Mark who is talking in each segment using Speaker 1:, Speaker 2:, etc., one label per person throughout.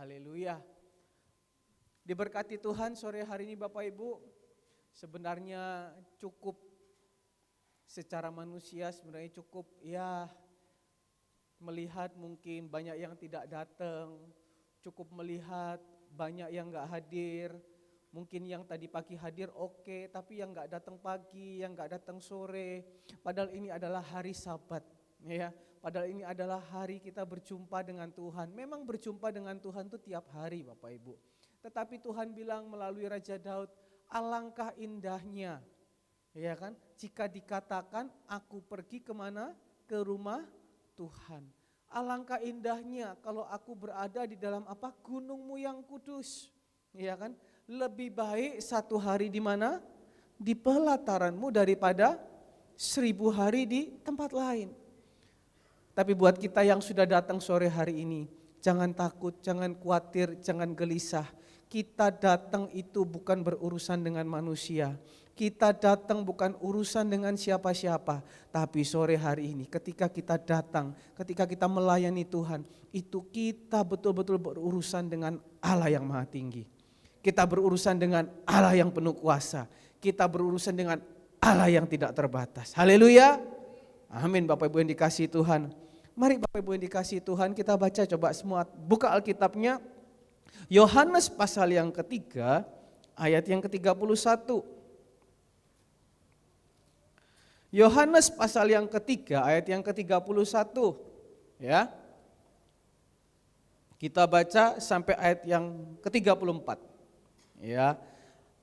Speaker 1: Haleluya. Diberkati Tuhan sore hari ini Bapak Ibu. Sebenarnya cukup secara manusia sebenarnya cukup melihat mungkin banyak yang tidak datang. Cukup melihat banyak yang gak hadir. Mungkin yang tadi pagi hadir oke, tapi yang gak datang pagi, yang gak datang sore. Padahal ini adalah hari Sabat. Ya, padahal ini adalah hari kita berjumpa dengan Tuhan. Memang berjumpa dengan Tuhan itu tiap hari Bapak Ibu. Tetapi Tuhan bilang melalui Raja Daud, alangkah indahnya, ya kan? Jika dikatakan aku pergi kemana? Ke rumah Tuhan. Alangkah indahnya kalau aku berada di dalam gunung-Mu yang kudus, ya kan? Lebih baik satu hari di mana? Di pelataran-Mu daripada 1000 hari di tempat lain. Tapi buat kita yang sudah datang sore hari ini, jangan takut, jangan khawatir, jangan gelisah. Kita datang itu bukan berurusan dengan manusia. Kita datang bukan urusan dengan siapa-siapa. Tapi sore hari ini ketika kita datang, ketika kita melayani Tuhan, itu kita betul-betul berurusan dengan Allah yang Maha Tinggi. Kita berurusan dengan Allah yang penuh kuasa. Kita berurusan dengan Allah yang tidak terbatas. Haleluya. Amin Bapak Ibu yang dikasihi Tuhan. Mari Bapak Ibu yang dikasihi Tuhan, kita baca coba semua, buka Alkitabnya. Yohanes pasal yang ketiga, ayat yang ke-31. Yohanes pasal yang ketiga, ayat yang ke-31. Ya. Kita baca sampai ayat yang ke-34. Ya.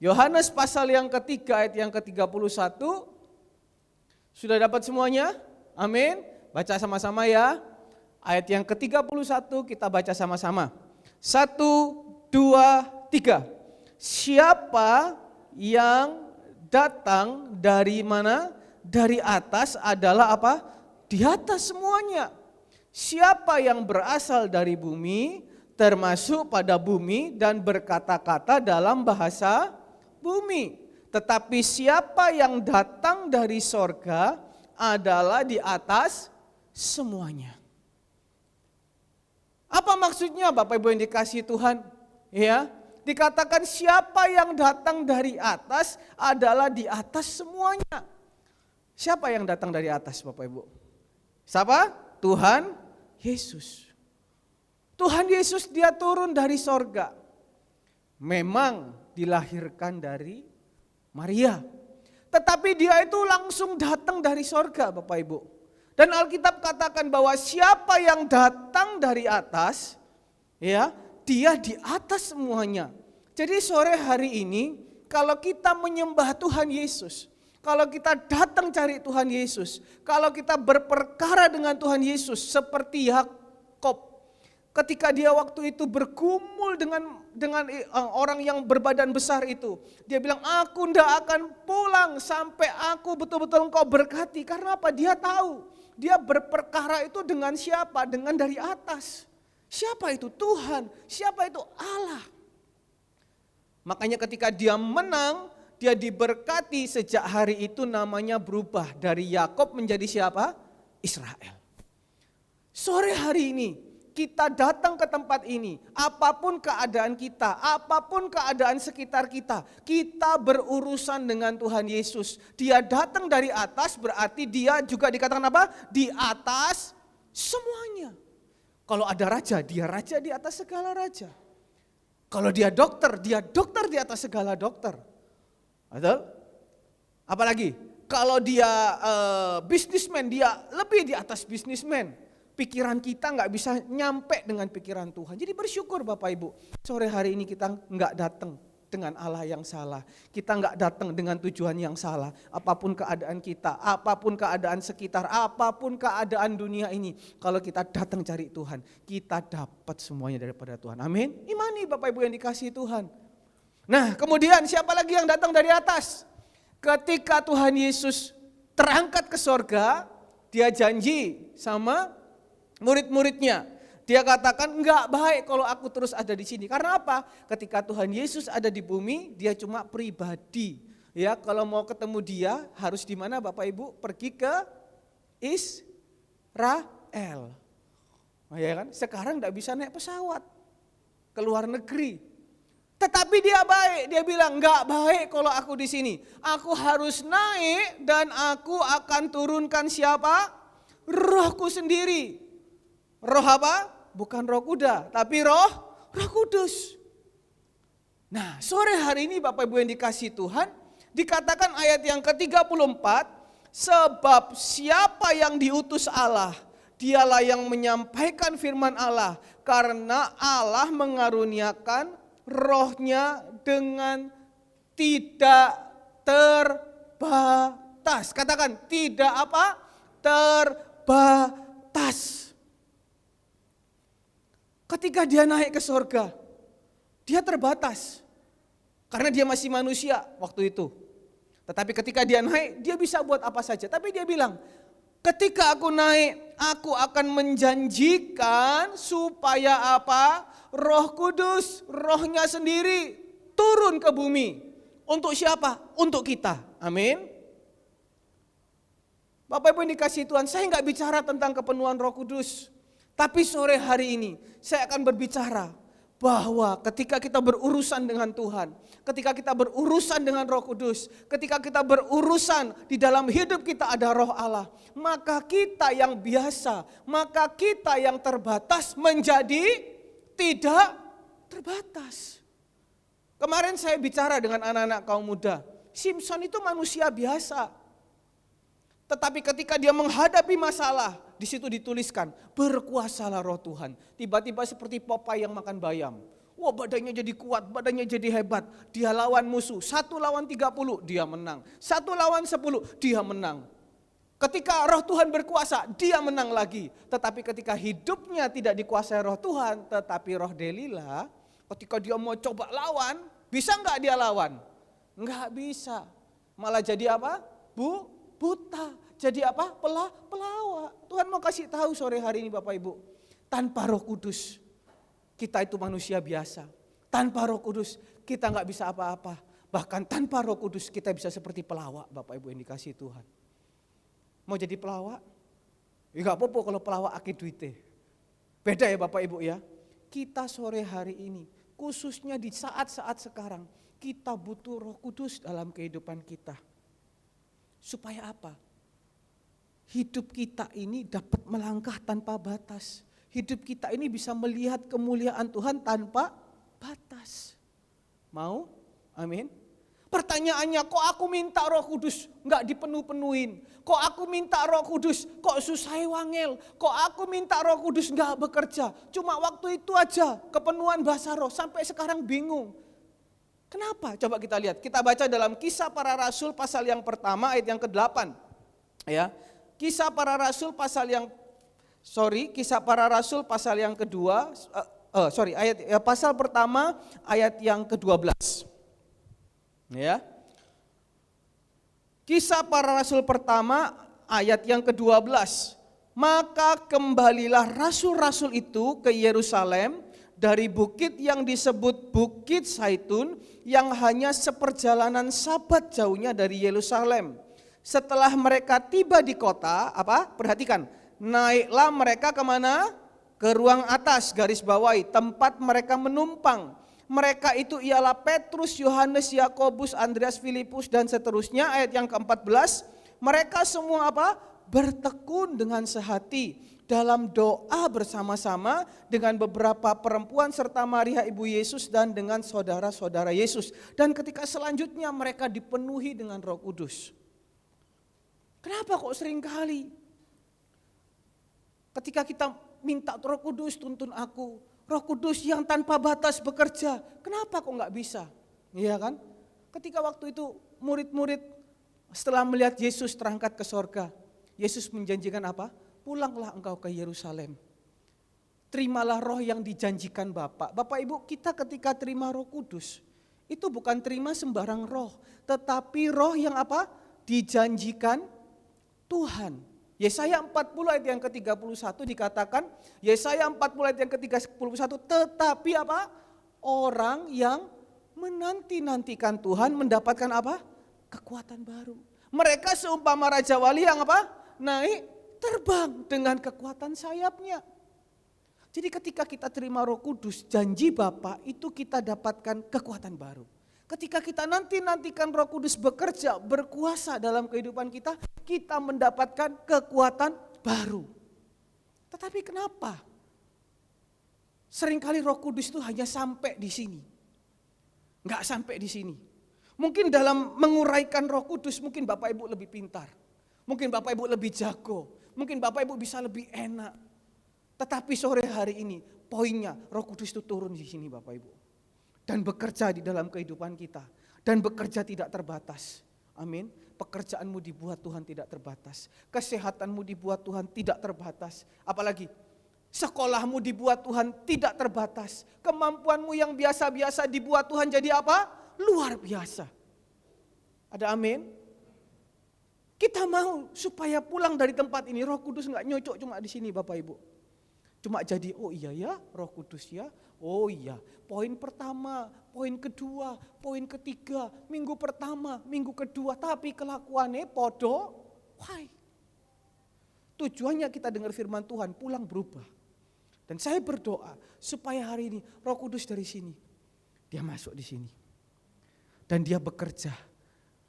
Speaker 1: Yohanes pasal yang ketiga, ayat yang ke-31. Sudah dapat semuanya? Amin. Baca sama-sama ya. Ayat yang ke-31 kita baca sama-sama. 1, 2, 3. Siapa yang datang dari mana? Dari atas adalah apa? Di atas semuanya. Siapa yang berasal dari bumi, termasuk pada bumi dan berkata-kata dalam bahasa bumi. Tetapi siapa yang datang dari sorga adalah di atas semuanya. Apa maksudnya Bapak Ibu yang dikasihi Tuhan? Ya, dikatakan siapa yang datang dari atas adalah di atas semuanya. Siapa yang datang dari atas Bapak Ibu? Siapa? Tuhan Yesus. Tuhan Yesus dia turun dari sorga. Memang dilahirkan dari Maria. Tetapi dia itu langsung datang dari sorga Bapak Ibu. Dan Alkitab katakan bahwa siapa yang datang dari atas, ya, dia di atas semuanya. Jadi sore hari ini, kalau kita menyembah Tuhan Yesus, kalau kita datang cari Tuhan Yesus, kalau kita berperkara dengan Tuhan Yesus seperti Yakub, ketika dia waktu itu bergumul dengan orang yang berbadan besar itu, dia bilang, aku tidak akan pulang sampai aku betul-betul engkau berkati. Karena apa? Dia tahu. Dia berperkara itu dengan siapa? Dengan dari atas. Siapa itu? Tuhan. Siapa itu? Allah. Makanya ketika dia menang, dia diberkati, sejak hari itu namanya berubah. Dari Yakub menjadi siapa? Israel. Sore hari ini kita datang ke tempat ini, apapun keadaan kita, apapun keadaan sekitar kita, kita berurusan dengan Tuhan Yesus. Dia datang dari atas berarti dia juga dikatakan apa? Di atas semuanya. Kalau ada raja, dia raja di atas segala raja. Kalau dia dokter di atas segala dokter. Betul? Apalagi? Kalau dia bisnismen, dia lebih di atas bisnismen. Pikiran kita gak bisa nyampe dengan pikiran Tuhan. Jadi bersyukur Bapak Ibu. Sore hari ini kita gak datang dengan Allah yang salah. Kita gak datang dengan tujuan yang salah. Apapun keadaan kita, apapun keadaan sekitar, apapun keadaan dunia ini. Kalau kita datang cari Tuhan, kita dapat semuanya daripada Tuhan. Amin. Imani Bapak Ibu yang dikasihi Tuhan. Nah kemudian siapa lagi yang datang dari atas? Ketika Tuhan Yesus terangkat ke sorga, dia janji sama murid-muridnya. Dia katakan enggak baik kalau aku terus ada di sini. Karena apa? Ketika Tuhan Yesus ada di bumi, dia cuma pribadi. Ya, kalau mau ketemu dia harus di mana Bapak Ibu? Pergi ke Israel. Oh, ya kan? Sekarang enggak bisa naik pesawat. ke luar negeri. Tetapi dia baik, dia bilang enggak baik kalau aku di sini. Aku harus naik dan aku akan turunkan siapa? Rohku sendiri. Roh apa? Bukan roh kuda, tapi roh kudus. Nah, sore hari ini Bapak Ibu yang dikasihi Tuhan, dikatakan ayat yang ke-34, sebab siapa yang diutus Allah, dialah yang menyampaikan firman Allah, karena Allah mengaruniakan rohnya dengan tidak terbatas. Katakan, tidak apa? Terbatas. Ketika dia naik ke surga, dia terbatas. Karena dia masih manusia waktu itu. Tetapi ketika dia naik, dia bisa buat apa saja. Tapi dia bilang, ketika aku naik, aku akan menjanjikan supaya apa? Roh Kudus, rohnya sendiri turun ke bumi. Untuk siapa? Untuk kita. Amin. Bapak Ibu yang dikasihi Tuhan, saya enggak bicara tentang kepenuhan Roh Kudus. Tapi sore hari ini saya akan berbicara bahwa ketika kita berurusan dengan Tuhan, ketika kita berurusan dengan Roh Kudus, ketika kita berurusan di dalam hidup kita ada Roh Allah, maka kita yang biasa, maka kita yang terbatas menjadi tidak terbatas. Kemarin saya bicara dengan anak-anak kaum muda, Simpson itu manusia biasa. Tetapi ketika dia menghadapi masalah, di situ dituliskan, berkuasalah roh Tuhan. Tiba-tiba seperti Popeye yang makan bayam. Wah, badannya jadi kuat, badannya jadi hebat. Dia lawan musuh, 1 lawan 30, dia menang. 1 lawan 10, dia menang. Ketika roh Tuhan berkuasa, dia menang lagi. Tetapi ketika hidupnya tidak dikuasai roh Tuhan, tetapi roh Delila, ketika dia mau coba lawan, bisa enggak dia lawan? Enggak bisa. Malah jadi apa? Buta. Jadi apa? Pelawak. Tuhan mau kasih tahu sore hari ini Bapak Ibu. Tanpa Roh Kudus, kita itu manusia biasa. Tanpa Roh Kudus, kita enggak bisa apa-apa. Bahkan tanpa Roh Kudus, kita bisa seperti pelawak Bapak Ibu yang dikasihi Tuhan. Mau jadi pelawak? Ya enggak apa-apa kalau pelawak akeh duite. Beda ya Bapak Ibu ya. Kita sore hari ini, khususnya di saat-saat sekarang, kita butuh Roh Kudus dalam kehidupan kita. Supaya apa? Hidup kita ini dapat melangkah tanpa batas. Hidup kita ini bisa melihat kemuliaan Tuhan tanpa batas. Mau? Amin. Pertanyaannya, kok aku minta Roh Kudus enggak dipenuh-penuhin? Kok aku minta Roh Kudus kok susah wangel? Kok aku minta Roh Kudus enggak bekerja? Cuma waktu itu aja kepenuhan bahasa roh, sampai sekarang bingung. Kenapa? Coba kita lihat. Kita baca dalam Kisah Para Rasul pasal yang pertama ayat yang ke-8. Ya. Kisah Para Rasul pasal yang kedua, pasal pertama ayat yang ke-12. Ya. Kisah Para Rasul pertama ayat yang ke-12. Maka kembalilah rasul-rasul itu ke Yerusalem dari bukit yang disebut Bukit Zaitun yang hanya seperjalanan sabat jauhnya dari Yerusalem. Setelah mereka tiba di kota, perhatikan, naiklah mereka kemana? Ke ruang atas, garis bawahi, tempat mereka menumpang. Mereka itu ialah Petrus, Yohanes, Yakobus, Andreas, Filipus dan seterusnya. Ayat yang ke-14, mereka semua bertekun dengan sehati dalam doa bersama-sama dengan beberapa perempuan serta Maria ibu Yesus dan dengan saudara-saudara Yesus. Dan ketika selanjutnya mereka dipenuhi dengan Roh Kudus. Kenapa kok sering kali ketika kita minta Roh Kudus tuntun aku, Roh Kudus yang tanpa batas bekerja, kenapa kok enggak bisa? Iya kan? Ketika waktu itu murid-murid setelah melihat Yesus terangkat ke sorga, Yesus menjanjikan apa? Pulanglah engkau ke Yerusalem. Terimalah roh yang dijanjikan Bapak. Bapak Ibu, kita ketika terima Roh Kudus, itu bukan terima sembarang roh, tetapi roh yang dijanjikan Tuhan. Yesaya 40 ayat yang ke-31 dikatakan, Yesaya 40 ayat yang ke-31, tetapi orang yang menanti-nantikan Tuhan mendapatkan kekuatan baru. Mereka seumpama Raja Wali yang naik terbang dengan kekuatan sayapnya. Jadi ketika kita terima Roh Kudus, janji Bapa itu kita dapatkan kekuatan baru. Ketika kita nantikan Roh Kudus bekerja, berkuasa dalam kehidupan kita, kita mendapatkan kekuatan baru. Tetapi kenapa? Seringkali Roh Kudus itu hanya sampai di sini. Enggak sampai di sini. Mungkin dalam menguraikan Roh Kudus, mungkin Bapak Ibu lebih pintar. Mungkin Bapak Ibu lebih jago. Mungkin Bapak Ibu bisa lebih enak. Tetapi sore hari ini, poinnya Roh Kudus itu turun di sini Bapak Ibu. Dan bekerja di dalam kehidupan kita. Dan bekerja tidak terbatas. Amin. Pekerjaanmu dibuat Tuhan tidak terbatas. Kesehatanmu dibuat Tuhan tidak terbatas. Apalagi sekolahmu dibuat Tuhan tidak terbatas. Kemampuanmu yang biasa-biasa dibuat Tuhan jadi apa? Luar biasa. Ada amin? Kita mau supaya pulang dari tempat ini Roh Kudus gak nyocok cuma di sini Bapak Ibu. Cuma jadi oh iya ya Roh Kudus ya. Oh iya, poin pertama, poin kedua, poin ketiga, minggu pertama, minggu kedua, tapi kelakuannya podo, why? Tujuannya kita dengar firman Tuhan, pulang berubah. Dan saya berdoa supaya hari ini Roh Kudus dari sini, dia masuk di sini. Dan dia bekerja.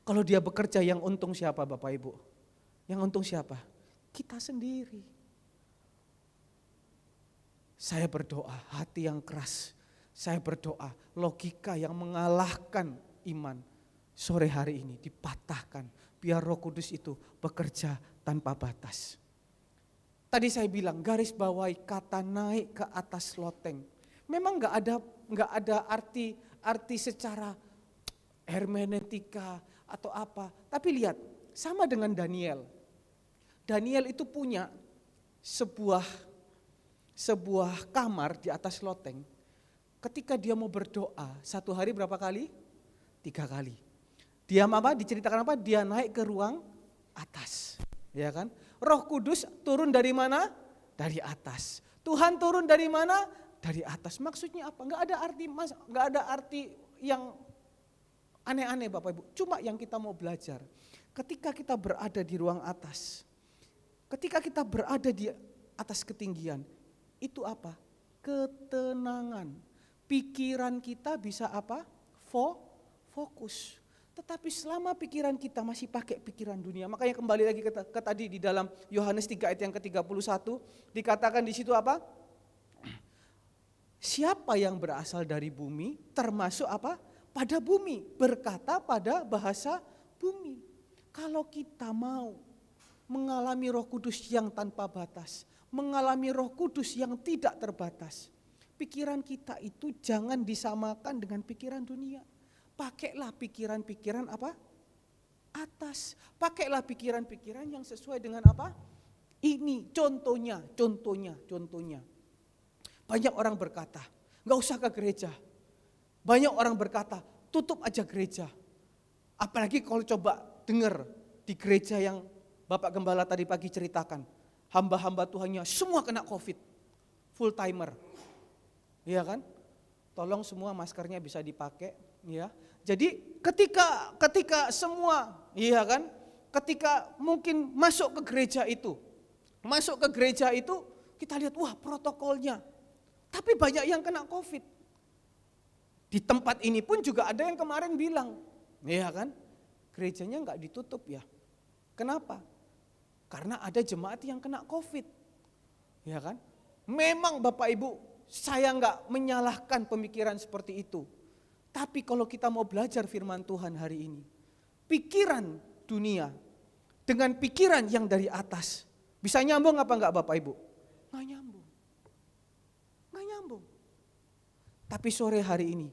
Speaker 1: Kalau dia bekerja yang untung siapa Bapak Ibu? Yang untung siapa? Kita sendiri. Saya berdoa hati yang keras, saya berdoa logika yang mengalahkan iman sore hari ini dipatahkan. Biar Roh Kudus itu bekerja tanpa batas. Tadi saya bilang garis bawahi kata naik ke atas loteng. Memang nggak ada arti secara hermeneutika atau apa. Tapi lihat sama dengan Daniel. Daniel itu punya sebuah kamar di atas loteng. Ketika dia mau berdoa, satu hari berapa kali? 3 kali. Dia diceritakan apa? Dia naik ke ruang atas. Ya kan? Roh Kudus turun dari mana? Dari atas. Tuhan turun dari mana? Dari atas. Maksudnya apa? Enggak ada arti yang aneh-aneh Bapak Ibu. Cuma yang kita mau belajar. Ketika kita berada di ruang atas. Ketika kita berada di atas ketinggian. Itu apa? Ketenangan. Pikiran kita bisa apa? Fokus. Tetapi selama pikiran kita masih pakai pikiran dunia, makanya kembali lagi ke tadi di dalam Yohanes 3 ayat yang ke-31, dikatakan di situ apa? Siapa yang berasal dari bumi termasuk apa? Pada bumi, berkata pada bahasa bumi. Kalau kita mau mengalami Roh Kudus yang tanpa batas, mengalami Roh Kudus yang tidak terbatas. Pikiran kita itu jangan disamakan dengan pikiran dunia. Pakailah pikiran-pikiran apa? Atas. Pakailah pikiran-pikiran yang sesuai dengan apa? Ini contohnya. Banyak orang berkata, gak usah ke gereja. Banyak orang berkata, tutup aja gereja. Apalagi kalau coba dengar di gereja yang Bapak Gembala tadi pagi ceritakan. Hamba-hamba Tuhannya semua kena COVID, full timer, iya kan? Tolong semua maskernya bisa dipakai, ya. Jadi ketika semua, iya kan? Ketika mungkin masuk ke gereja itu, kita lihat wah protokolnya, tapi banyak yang kena COVID. Di tempat ini pun juga ada yang kemarin bilang, iya kan? Gerejanya nggak ditutup ya. Kenapa? Karena ada jemaat yang kena COVID, ya kan? Memang Bapak Ibu, saya nggak menyalahkan pemikiran seperti itu. Tapi kalau kita mau belajar firman Tuhan hari ini, pikiran dunia dengan pikiran yang dari atas, bisa nyambung apa enggak Bapak Ibu? Nggak nyambung. Tapi sore hari ini,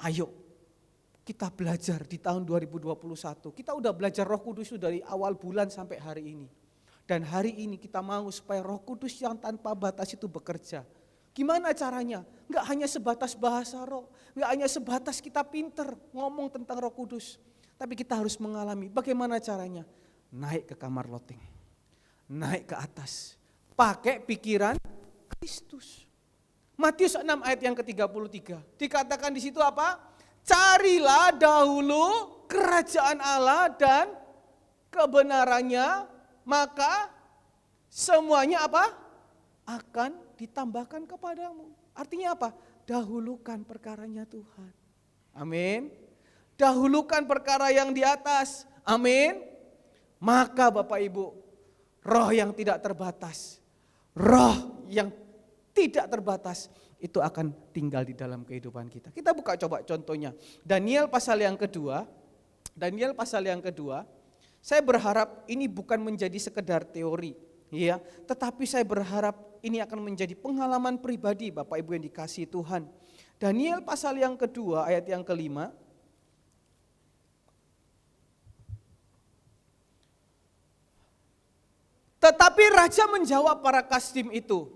Speaker 1: ayo kita belajar di tahun 2021. Kita udah belajar Roh Kudus dari awal bulan sampai hari ini. Dan hari ini kita mau supaya Roh Kudus yang tanpa batas itu bekerja. Gimana caranya? Enggak hanya sebatas bahasa roh, enggak hanya sebatas kita pinter ngomong tentang Roh Kudus. Tapi kita harus mengalami bagaimana caranya? Naik ke kamar loteng, naik ke atas, pakai pikiran Kristus. Matius 6 ayat yang ke-33, dikatakan di situ apa? Carilah dahulu kerajaan Allah dan kebenarannya, maka semuanya apa? Akan ditambahkan kepadamu. Artinya apa? Dahulukan perkaranya Tuhan. Amin. Dahulukan perkara yang di atas. Amin. Maka Bapak Ibu, roh yang tidak terbatas, roh yang tidak terbatas itu akan tinggal di dalam kehidupan kita. Kita buka coba contohnya. Daniel pasal yang kedua. Saya berharap ini bukan menjadi sekedar teori, ya, tetapi saya berharap ini akan menjadi pengalaman pribadi Bapak Ibu yang dikasihi Tuhan. Daniel pasal yang kedua ayat yang kelima. Tetapi raja menjawab para kasdim itu,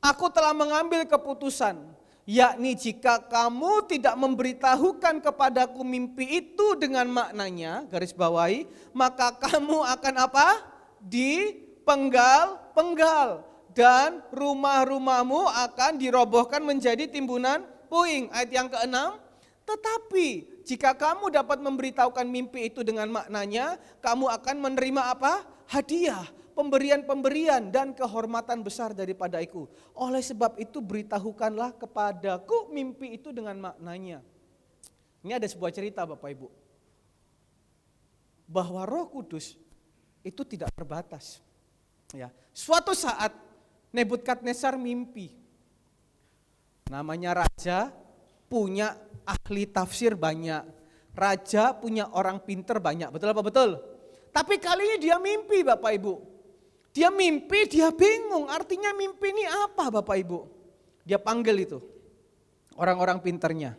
Speaker 1: aku telah mengambil keputusan, yakni jika kamu tidak memberitahukan kepadaku mimpi itu dengan maknanya, garis bawahi, maka kamu akan apa? Dipenggal-penggal dan rumah-rumahmu akan dirobohkan menjadi timbunan puing. Ayat yang ke-6, tetapi jika kamu dapat memberitahukan mimpi itu dengan maknanya, kamu akan menerima apa? Hadiah, pemberian-pemberian dan kehormatan besar daripadaku. Oleh sebab itu beritahukanlah kepadaku mimpi itu dengan maknanya. Ini ada sebuah cerita Bapak Ibu, bahwa Roh Kudus itu tidak terbatas. Ya, suatu saat Nebukadnezar mimpi. Namanya raja, punya ahli tafsir banyak. Raja punya orang pinter banyak, betul apa betul? Tapi kali ini dia mimpi Bapak Ibu. Dia mimpi, dia bingung, artinya mimpi ini apa Bapak Ibu? Dia panggil itu orang-orang pinternya.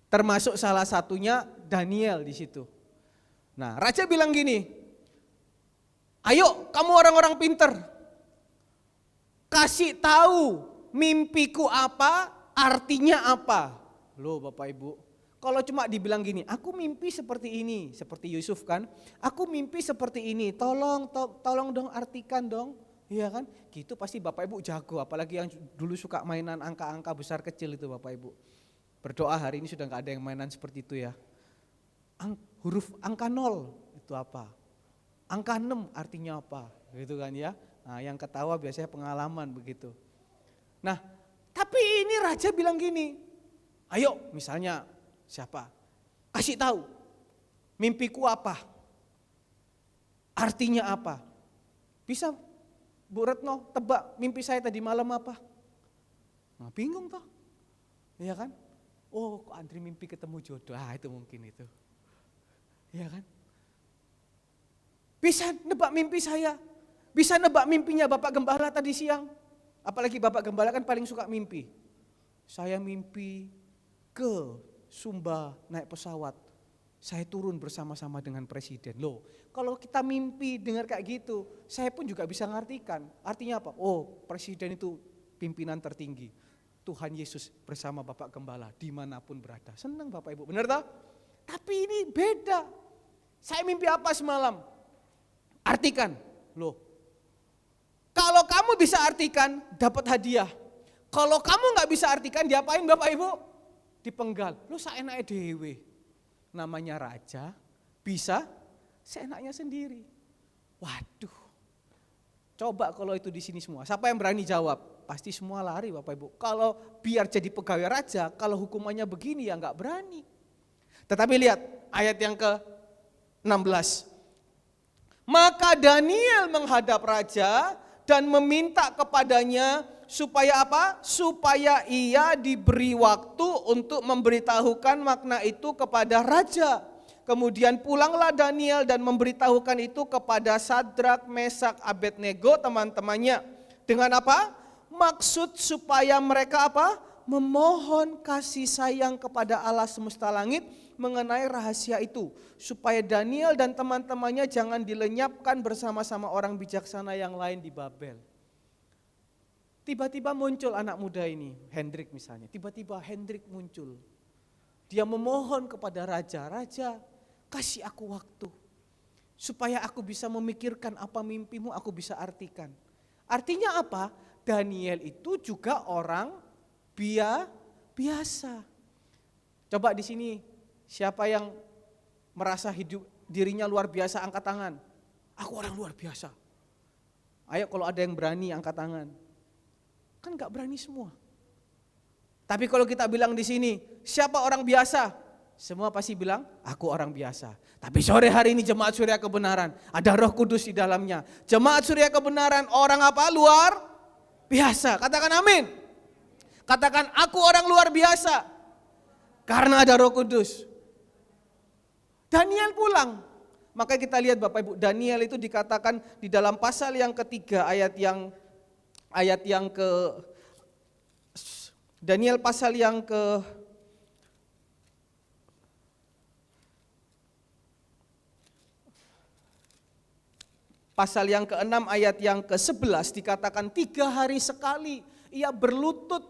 Speaker 1: Termasuk salah satunya Daniel di situ. Nah, raja bilang gini, ayo kamu orang-orang pinter, kasih tahu mimpiku apa, artinya apa. Loh Bapak Ibu, kalau cuma dibilang gini, aku mimpi seperti ini, seperti Yusuf kan, aku mimpi seperti ini, tolong dong artikan dong, iya kan? Gitu pasti Bapak Ibu jago, apalagi yang dulu suka mainan angka-angka besar kecil itu Bapak Ibu. Berdoa hari ini sudah gak ada yang mainan seperti itu ya. Huruf angka 0 itu apa? Angka 6 artinya apa? Gitu kan ya. Nah, yang ketawa biasanya pengalaman begitu. Nah, tapi ini raja bilang gini, ayo misalnya siapa? Kasih tahu mimpiku apa? Artinya apa? Bisa Bu Retno tebak mimpi saya tadi malam apa? Nah, bingung toh. Iya kan? Oh, kok Andri mimpi ketemu jodoh. Ah, itu mungkin itu. Iya kan? Bisa nebak mimpi saya. Bisa nebak mimpinya Bapak Gembala tadi siang. Apalagi Bapak Gembala kan paling suka mimpi. Saya mimpi ke Sumba naik pesawat. Saya turun bersama-sama dengan presiden. Loh, kalau kita mimpi dengar kayak gitu, saya pun juga bisa ngartikan. Artinya apa? Oh, presiden itu pimpinan tertinggi. Tuhan Yesus bersama Bapak Gembala dimanapun berada. Senang Bapak Ibu, benar tak? Tapi ini beda. Saya mimpi apa semalam? Artikan. Loh, kalau kamu bisa artikan, dapat hadiah. Kalau kamu gak bisa artikan, diapain Bapak Ibu? Dipenggal. Loh, seenaknya dewe. Namanya raja, bisa seenaknya sendiri. Waduh. Coba kalau itu di sini semua. Siapa yang berani jawab? Pasti semua lari Bapak Ibu. Kalau biar jadi pegawai raja, kalau hukumannya begini ya gak berani. Tetapi lihat ayat yang ke-16. Maka Daniel menghadap raja dan meminta kepadanya supaya apa? Supaya ia diberi waktu untuk memberitahukan makna itu kepada raja. Kemudian pulanglah Daniel dan memberitahukan itu kepada Sadrak, Mesak, Abednego teman-temannya. Dengan apa? Maksud supaya mereka apa? Memohon kasih sayang kepada Allah semesta langit mengenai rahasia itu, supaya Daniel dan teman-temannya jangan dilenyapkan bersama-sama orang bijaksana yang lain di Babel. Tiba-tiba muncul anak muda ini, Hendrik misalnya, tiba-tiba Hendrik muncul. Dia memohon kepada raja, raja kasih aku waktu, supaya aku bisa memikirkan apa mimpimu, aku bisa artikan. Artinya apa? Daniel itu juga orang biasa. Coba di sini, siapa yang merasa hidup dirinya luar biasa angkat tangan. Aku orang luar biasa. Ayo kalau ada yang berani angkat tangan. Kan gak berani semua. Tapi kalau kita bilang di sini, siapa orang biasa? Semua pasti bilang, aku orang biasa. Tapi sore hari ini Jemaat Surya Kebenaran, ada Roh Kudus di dalamnya. Jemaat Surya Kebenaran orang apa? Luar biasa. Katakan amin. Katakan aku orang luar biasa. Karena ada Roh Kudus. Daniel pulang. Maka kita lihat Bapak Ibu, Daniel itu dikatakan di dalam pasal yang ketiga ayat yang ke Daniel pasal yang ke pasal yang ke-6 ayat yang ke-11 dikatakan 3 hari sekali ia berlutut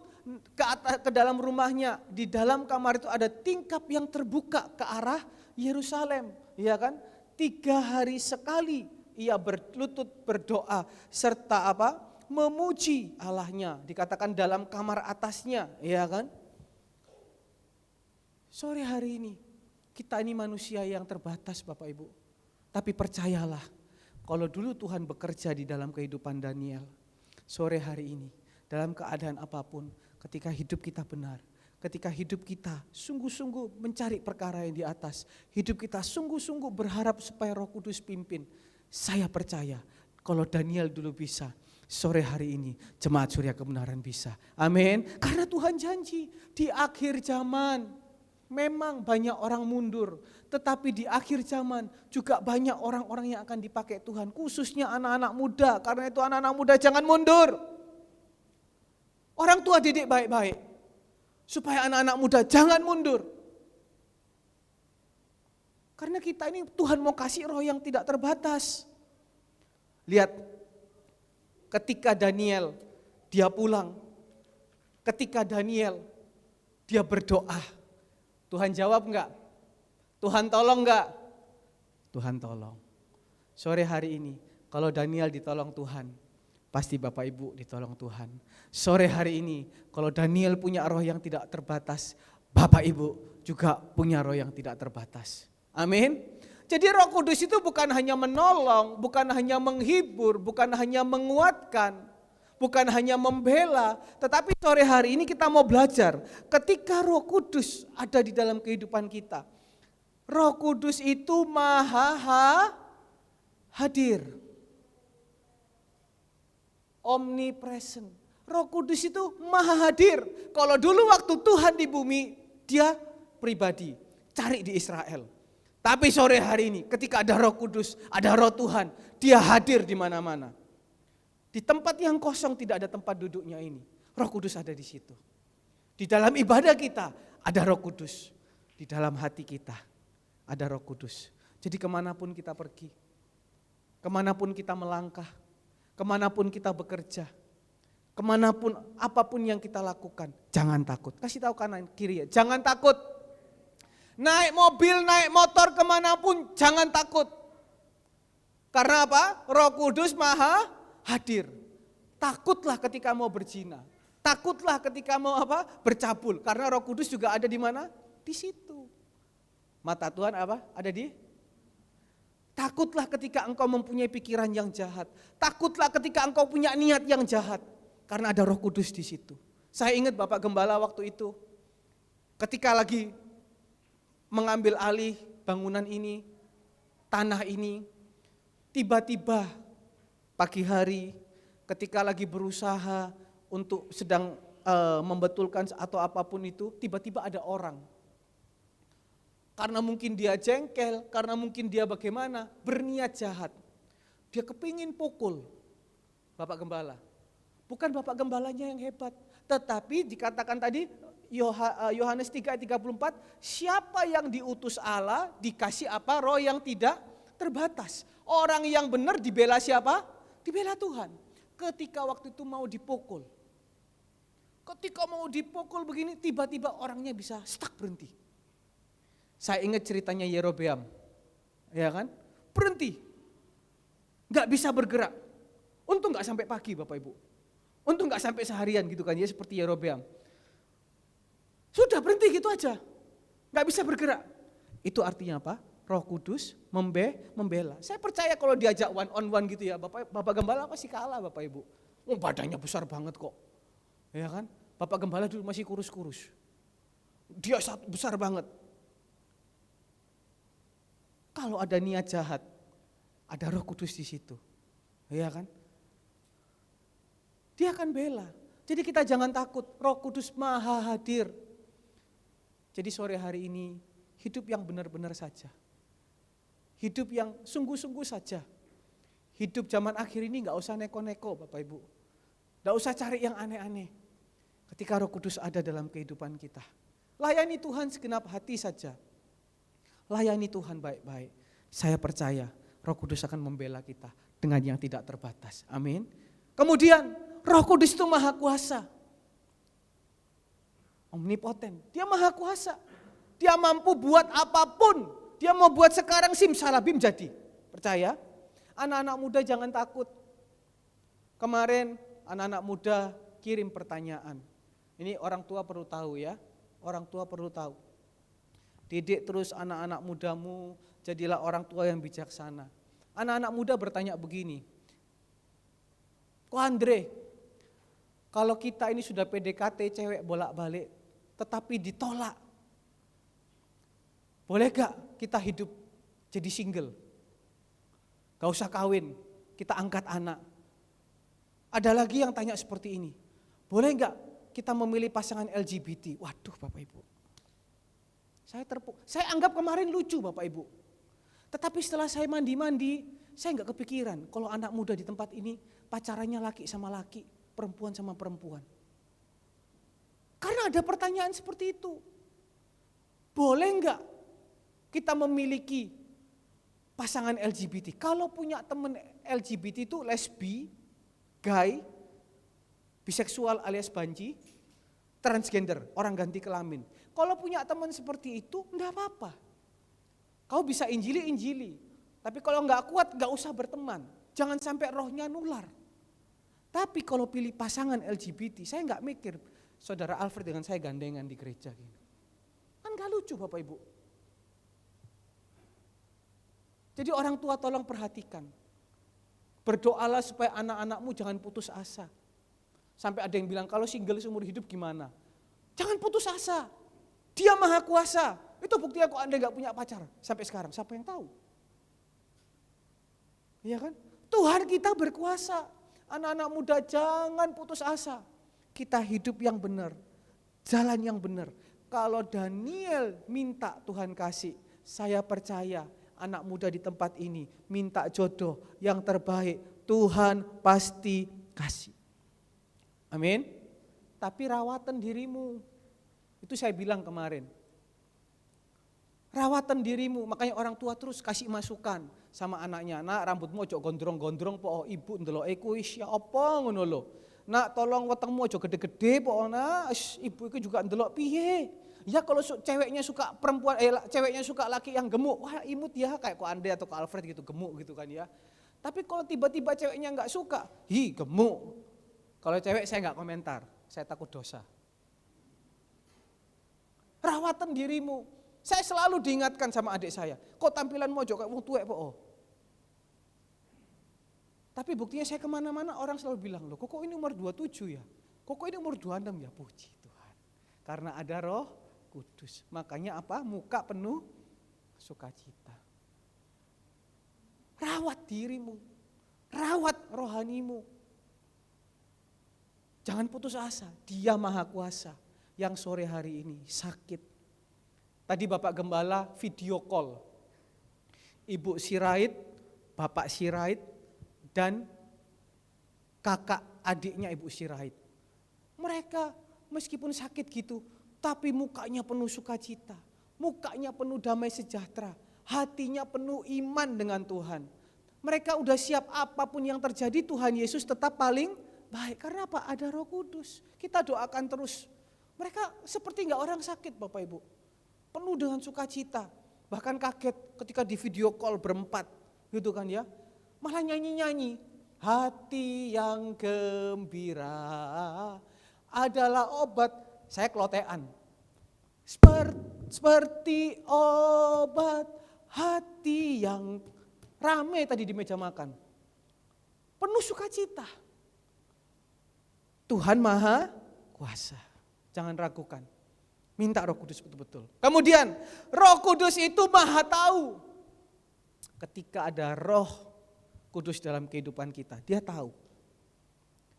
Speaker 1: ke dalam rumahnya. Di dalam kamar itu ada tingkap yang terbuka ke arah Yerusalem, ya kan? 3 hari sekali ia berlutut berdoa serta apa? Memuji Allahnya. Dikatakan dalam kamar atasnya, ya kan? Sore hari ini kita ini manusia yang terbatas Bapak Ibu. Tapi percayalah, kalau dulu Tuhan bekerja di dalam kehidupan Daniel, sore hari ini dalam keadaan apapun, ketika hidup kita benar, ketika hidup kita sungguh-sungguh mencari perkara yang di atas, hidup kita sungguh-sungguh berharap supaya Roh Kudus pimpin, saya percaya kalau Daniel dulu bisa, sore hari ini Jemaat Surya Kebenaran bisa. Amin. Karena Tuhan janji di akhir zaman memang banyak orang mundur, tetapi di akhir zaman juga banyak orang-orang yang akan dipakai Tuhan, khususnya anak-anak muda. Karena itu anak-anak muda jangan mundur. Orang tua didik baik-baik, supaya anak-anak muda jangan mundur. Karena kita ini Tuhan mau kasih roh yang tidak terbatas. Lihat, ketika Daniel dia pulang, ketika Daniel dia berdoa, Tuhan jawab enggak? Tuhan tolong enggak? Tuhan tolong. Sore hari ini kalau Daniel ditolong Tuhan, pasti Bapak Ibu ditolong Tuhan. Sore hari ini kalau Daniel punya roh yang tidak terbatas, Bapak Ibu juga punya roh yang tidak terbatas. Amin. Jadi Roh Kudus itu bukan hanya menolong, bukan hanya menghibur, bukan hanya menguatkan, bukan hanya membela, tetapi sore hari ini kita mau belajar ketika Roh Kudus ada di dalam kehidupan kita. Roh Kudus itu maha hadir. Omnipresent. Roh Kudus itu maha hadir. Kalau dulu waktu Tuhan di bumi, dia pribadi, cari di Israel. Tapi sore hari ini ketika ada Roh Kudus, ada Roh Tuhan, dia hadir di mana-mana. Di tempat yang kosong tidak ada tempat duduknya ini. Roh Kudus ada di situ. Di dalam ibadah kita ada Roh Kudus. Di dalam hati kita ada Roh Kudus. Jadi kemanapun kita pergi, kemanapun kita melangkah, kemanapun kita bekerja, kemanapun apapun yang kita lakukan, jangan takut. Kasih tahu kanan kiri ya, jangan takut. Naik mobil, naik motor kemanapun, jangan takut. Karena apa? Roh Kudus maha hadir. Takutlah ketika mau berzina. Takutlah ketika mau apa? Bercabul. Karena Roh Kudus juga ada di mana? Di situ. Mata Tuhan apa? Ada di? Takutlah ketika engkau mempunyai pikiran yang jahat. Takutlah ketika engkau punya niat yang jahat. Karena ada Roh Kudus di situ. Saya ingat Bapak Gembala waktu itu. Ketika lagi mengambil alih bangunan ini, tanah ini, tiba-tiba pagi hari ketika lagi berusaha untuk sedang membetulkan atau apapun itu, tiba-tiba ada orang. Karena mungkin dia jengkel, karena mungkin dia bagaimana, berniat jahat. Dia kepingin pukul Bapak Gembala. Bukan Bapak Gembalanya yang hebat, tetapi dikatakan tadi Yohanes 3:34, siapa yang diutus Allah dikasih apa? Roh yang tidak terbatas. Orang yang benar dibela siapa? Dibela Tuhan. Ketika waktu itu mau dipukul. Ketika mau dipukul begini, tiba-tiba orangnya bisa stuck berhenti. Saya ingat ceritanya Yerobeam. Ya kan? Berhenti. Gak bisa bergerak. Untung gak sampai pagi Bapak Ibu. Untung gak sampai seharian gitu kan ya, seperti Yerobeam. Sudah berhenti gitu aja, gak bisa bergerak. Itu artinya apa? Roh Kudus membela. Saya percaya kalau diajak one on one gitu ya, Bapak Gembala pasti kalah Bapak Ibu. Badannya besar banget kok. Ya kan? Bapak Gembala dulu masih kurus-kurus. Dia besar banget. Kalau ada niat jahat, ada Roh Kudus di situ. Ya kan? Dia akan bela. Jadi kita jangan takut, Roh Kudus Maha hadir. Jadi sore hari ini, hidup yang benar-benar saja. Hidup yang sungguh-sungguh saja. Hidup zaman akhir ini gak usah neko-neko Bapak Ibu. Gak usah cari yang aneh-aneh. Ketika Roh Kudus ada dalam kehidupan kita. Layani Tuhan segenap hati saja. Layani Tuhan baik-baik. Saya percaya Roh Kudus akan membela kita dengan yang tidak terbatas. Amin. Kemudian Roh Kudus itu maha kuasa. Omnipoten. Dia maha kuasa. Dia mampu buat apapun. Dia mau buat sekarang simsalabim jadi. Percaya? Anak-anak muda jangan takut. Kemarin anak-anak muda kirim pertanyaan. Ini orang tua perlu tahu ya. Orang tua perlu tahu. Didik terus anak-anak mudamu, jadilah orang tua yang bijaksana. Anak-anak muda bertanya begini. Ko Andre, kalau kita ini sudah PDKT cewek bolak-balik, tetapi ditolak. Boleh gak kita hidup jadi single? Gak usah kawin, kita angkat anak. Ada lagi yang tanya seperti ini. Boleh gak kita memilih pasangan LGBT? Waduh Bapak Ibu. Saya anggap kemarin lucu Bapak Ibu. Tetapi setelah saya mandi-mandi, saya gak kepikiran kalau anak muda di tempat ini pacarannya laki sama laki, perempuan sama perempuan. Karena ada pertanyaan seperti itu. Boleh gak kita memiliki pasangan LGBT? Kalau punya teman LGBT itu lesbi, gay, biseksual alias banci, transgender, orang ganti kelamin. Kalau punya teman seperti itu, enggak apa-apa. Kau bisa injili. Tapi kalau enggak kuat, enggak usah berteman. Jangan sampai rohnya nular. Tapi kalau pilih pasangan LGBT, saya enggak mikir, Saudara Alfred dengan saya gandengan di gereja. Kan enggak lucu Bapak Ibu. Jadi orang tua tolong perhatikan. Berdoalah supaya anak-anakmu jangan putus asa. Sampai ada yang bilang kalau single seumur hidup gimana? Jangan putus asa. Dia maha kuasa. Itu buktinya kok Anda gak punya pacar sampai sekarang. Siapa yang tahu? Iya kan? Tuhan kita berkuasa. Anak-anak muda jangan putus asa. Kita hidup yang benar. Jalan yang benar. Kalau Daniel minta Tuhan kasih, saya percaya anak muda di tempat ini minta jodoh yang terbaik, Tuhan pasti kasih. Amin. Tapi rawatan dirimu. Itu saya bilang kemarin. Rawatan dirimu, makanya orang tua terus kasih masukan sama anaknya. Nak, rambutmu ojo gondrong-gondrong po ibu ndeloke kuwi ya apa ngono lho. Nak, tolong wetengmu ojo gede-gede po nak, ibu iku juga ndelok piye. Ya kalau ceweknya suka perempuan, ceweknya suka laki yang gemuk, wah imut ya kayak Ko Ande atau Ko Alfred gitu, gemuk gitu kan ya. Tapi kalau tiba-tiba ceweknya enggak suka, gemuk. Kalau cewek saya enggak komentar, saya takut dosa. Rawatan dirimu. Saya selalu diingatkan sama adik saya, kok tampilanmu aja kayak wong tuwek po. Tapi buktinya saya kemana-mana orang selalu bilang, loh kok ini umur 27 ya? Kok ini umur 26 ya? Puji Tuhan. Karena ada Roh Kudus. Makanya apa? Muka penuh sukacita. Rawat dirimu. Rawat rohanimu. Jangan putus asa. Dia maha kuasa. Yang sore hari ini sakit. Tadi Bapak Gembala video call. Ibu Sirait, Bapak Sirait, dan kakak adiknya Ibu Sirait. Mereka meskipun sakit gitu, tapi mukanya penuh sukacita, mukanya penuh damai sejahtera, hatinya penuh iman dengan Tuhan. Mereka udah siap apapun yang terjadi, Tuhan Yesus tetap paling baik. Karena apa? Ada Roh Kudus. Kita doakan terus. Mereka seperti enggak orang sakit Bapak Ibu. Penuh dengan sukacita. Bahkan kaget ketika di video call berempat gitu kan ya. Malah nyanyi-nyanyi. Hati yang gembira adalah obat. Saya kelotean. Seperti obat hati yang rame tadi di meja makan. Penuh sukacita. Tuhan maha kuasa. Jangan ragukan. Minta Roh Kudus betul-betul. Kemudian Roh Kudus itu maha tahu. Ketika ada Roh Kudus dalam kehidupan kita, dia tahu.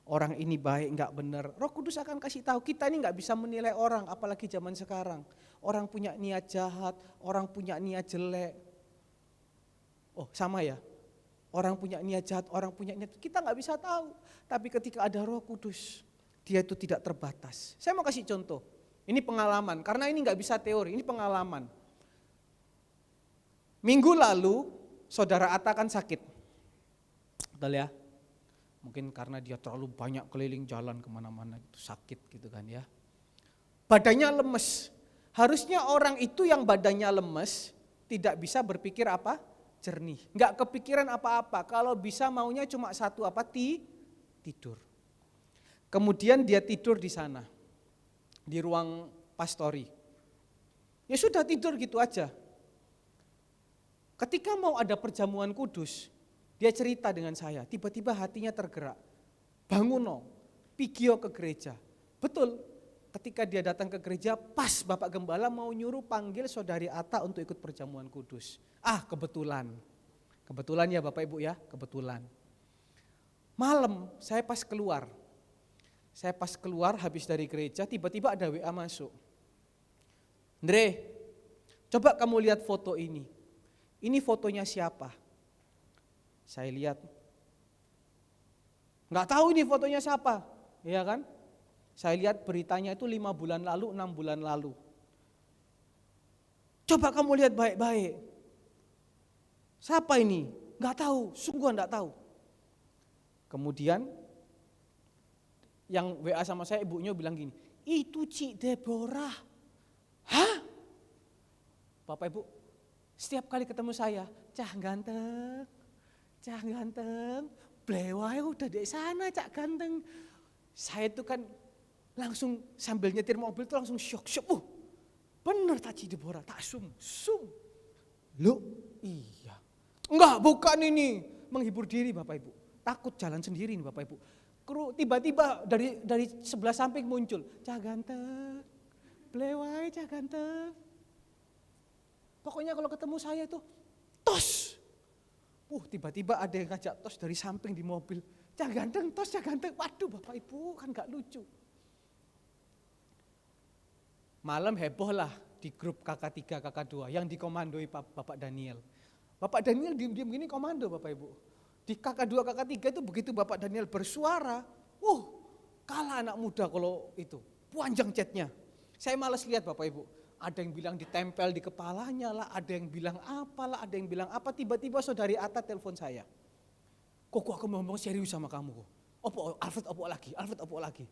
Speaker 1: Orang ini baik enggak benar. Roh Kudus akan kasih tahu. Kita ini enggak bisa menilai orang, apalagi zaman sekarang. Orang punya niat jahat, orang punya niat jelek. Oh sama ya, orang punya niat jahat, orang punya niat, kita enggak bisa tahu. Tapi ketika ada Roh Kudus, dia itu tidak terbatas. Saya mau kasih contoh. Ini pengalaman, karena ini nggak bisa teori, ini pengalaman. Minggu lalu, saudara Atta kan sakit. Betul ya? Mungkin karena dia terlalu banyak keliling jalan kemana-mana, gitu, sakit gitu kan ya. Badannya lemes. Harusnya orang itu yang badannya lemes, tidak bisa berpikir apa? Jernih. Nggak kepikiran apa-apa, kalau bisa maunya cuma satu apa? Tidur. Kemudian dia tidur di sana. Di ruang pastori. Ya sudah tidur gitu aja. Ketika mau ada perjamuan kudus, dia cerita dengan saya, tiba-tiba hatinya tergerak. Bangun pigio ke gereja. Betul, ketika dia datang ke gereja, pas Bapak Gembala mau nyuruh panggil saudari Atta untuk ikut perjamuan kudus. Kebetulan. Kebetulan ya Bapak Ibu ya, kebetulan. Malam saya pas keluar habis dari gereja, tiba-tiba ada WA masuk. Andre, coba kamu lihat foto ini. Ini fotonya siapa? Saya lihat. Nggak tahu ini fotonya siapa, ya kan? Saya lihat beritanya itu 5 bulan lalu, 6 bulan lalu. Coba kamu lihat baik-baik. Siapa ini? Nggak tahu, sungguh nggak tahu. Kemudian yang WA sama saya, ibunya bilang gini, itu Cik Deborah. Hah? Bapak Ibu, setiap kali ketemu saya, cah ganteng, blewai udah di sana cak ganteng. Saya itu kan langsung sambil nyetir mobil itu langsung syok. Bener tak Cik Deborah, tak sum. Loh, iya. Enggak, bukan ini. Menghibur diri Bapak Ibu. Takut jalan sendiri nih Bapak Ibu. Tiba-tiba dari sebelah samping muncul, cah ganteng, blewai cah ganteng. Pokoknya kalau ketemu saya itu, tos. Tiba-tiba ada yang ngajak tos dari samping di mobil. Cah ganteng, tos cah ganteng. Waduh Bapak Ibu, kan gak lucu. Malam heboh lah di grup kakak 3, kakak 2 yang dikomandoi Bapak Daniel. Bapak Daniel diem-diem gini komando Bapak Ibu. Di kakak 2, kakak 3 itu begitu Bapak Daniel bersuara, kalah anak muda kalau itu, panjang chatnya. Saya malas lihat Bapak Ibu, ada yang bilang ditempel di kepalanya lah, ada yang bilang apalah, ada yang bilang apa, tiba-tiba saudari Atta telepon saya. Kok aku ngomong serius sama kamu kok? Alfred opo lagi?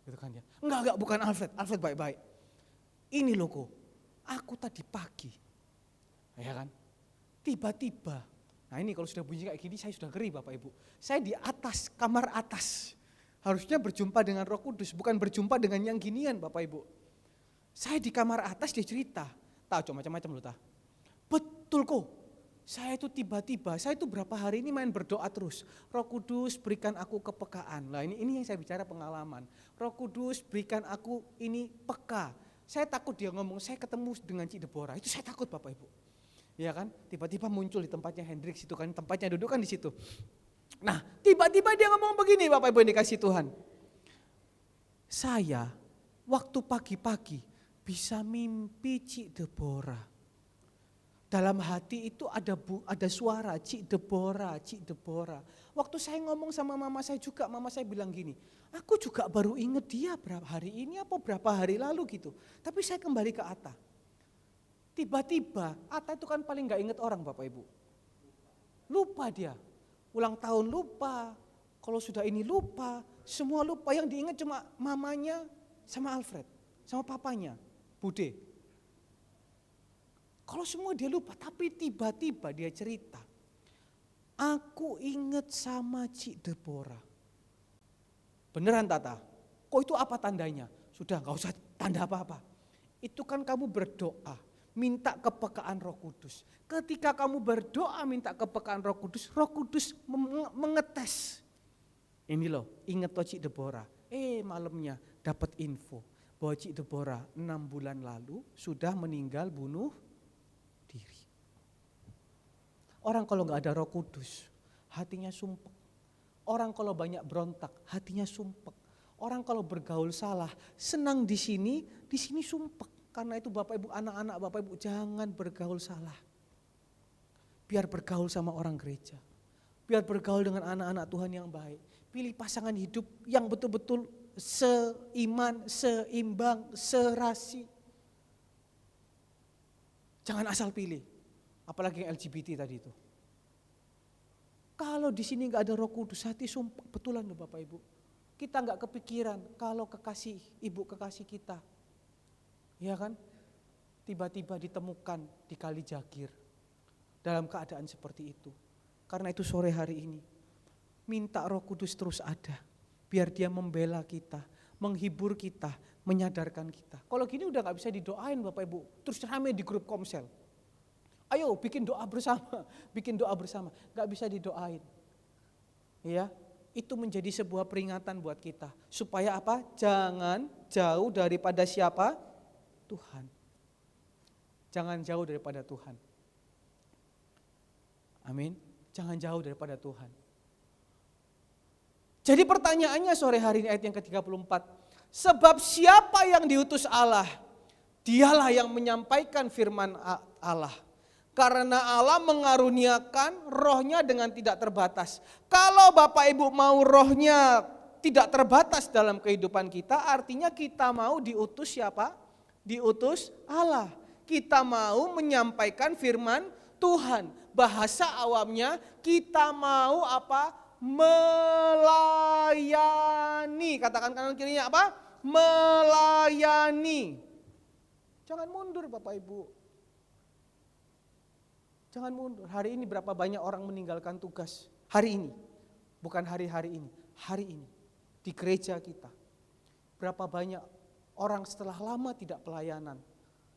Speaker 1: Gitu kan ya. Enggak, bukan Alfred baik-baik. Ini loh kok, aku tadi pagi, ya kan, tiba-tiba. Nah ini kalau sudah bunyi kayak gini saya sudah ngeri Bapak Ibu. Saya di atas, kamar atas. Harusnya berjumpa dengan Roh Kudus, bukan berjumpa dengan yang ginian Bapak Ibu. Saya di kamar atas dia cerita. Tahu macam-macam loh ta. Betul kok. Saya itu tiba-tiba, saya itu berapa hari ini main berdoa terus. Roh Kudus berikan aku kepekaan. Nah ini yang saya bicara pengalaman. Roh Kudus berikan aku ini peka. Saya takut dia ngomong, saya ketemu dengan Cik Deborah. Itu saya takut Bapak Ibu. Ya kan, tiba-tiba muncul di tempatnya Hendrik situ kan, tempatnya duduk kan di situ. Nah, tiba-tiba dia ngomong begini Bapak Ibu yang dikasih Tuhan. Saya waktu pagi-pagi bisa mimpi Cik Deborah. Dalam hati itu ada suara Cik Deborah. Waktu saya ngomong sama mama saya juga, mama saya bilang gini, aku juga baru inget dia berapa hari ini apa berapa hari lalu gitu. Tapi saya kembali ke Atta. Tiba-tiba, Atta itu kan paling gak inget orang Bapak Ibu. Lupa dia, ulang tahun lupa, kalau sudah ini lupa, semua lupa. Yang diingat cuma mamanya sama Alfred, sama papanya, Bude. Kalau semua dia lupa, tapi tiba-tiba dia cerita, aku inget sama Cik Deborah. Beneran Tata? Kok itu apa tandanya? Sudah gak usah tanda apa-apa. Itu kan kamu berdoa. Minta kepekaan Roh Kudus. Ketika kamu berdoa minta kepekaan Roh Kudus mengetes. Ini loh, ingat toh Cik Deborah. Malamnya dapat info bahwa Cik Deborah 6 bulan lalu sudah meninggal bunuh diri. Orang kalau nggak ada Roh Kudus, hatinya sumpek. Orang kalau banyak berontak, hatinya sumpek. Orang kalau bergaul salah, senang di sini sumpek. Karena itu Bapak Ibu, anak-anak Bapak Ibu, jangan bergaul salah. Biar bergaul sama orang gereja. Biar bergaul dengan anak-anak Tuhan yang baik. Pilih pasangan hidup yang betul-betul seiman, seimbang, serasi. Jangan asal pilih. Apalagi yang LGBT tadi itu. Kalau di sini nggak ada Roh Kudus, hati sumpah, betulan loh Bapak Ibu. Kita nggak kepikiran kalau kekasih ibu kekasih kita, ya kan, tiba-tiba ditemukan di Kali Jagir dalam keadaan seperti itu. Karena itu sore hari ini minta Roh Kudus terus ada, biar dia membela kita, menghibur kita, menyadarkan kita. Kalau gini udah nggak bisa didoain Bapak Ibu, terus rame di grup komsel. Ayo bikin doa bersama, nggak bisa didoain. Ya, itu menjadi sebuah peringatan buat kita. Supaya apa? Jangan jauh daripada siapa? Tuhan. Jangan jauh daripada Tuhan. Amin. Jangan jauh daripada Tuhan. Jadi pertanyaannya sore hari ini ayat yang ke-34. Sebab siapa yang diutus Allah? Dialah yang menyampaikan firman Allah. Karena Allah mengaruniakan rohnya dengan tidak terbatas. Kalau Bapak Ibu mau rohnya tidak terbatas dalam kehidupan kita, artinya kita mau diutus siapa? Diutus Allah. Kita mau menyampaikan firman Tuhan. Bahasa awamnya kita mau apa? Melayani. Katakan kanan kirinya apa? Melayani. Jangan mundur Bapak Ibu. Jangan mundur. Hari ini berapa banyak orang meninggalkan tugas? Hari ini. Bukan hari-hari ini. Hari ini. Di gereja kita. Berapa banyak orang setelah lama tidak pelayanan.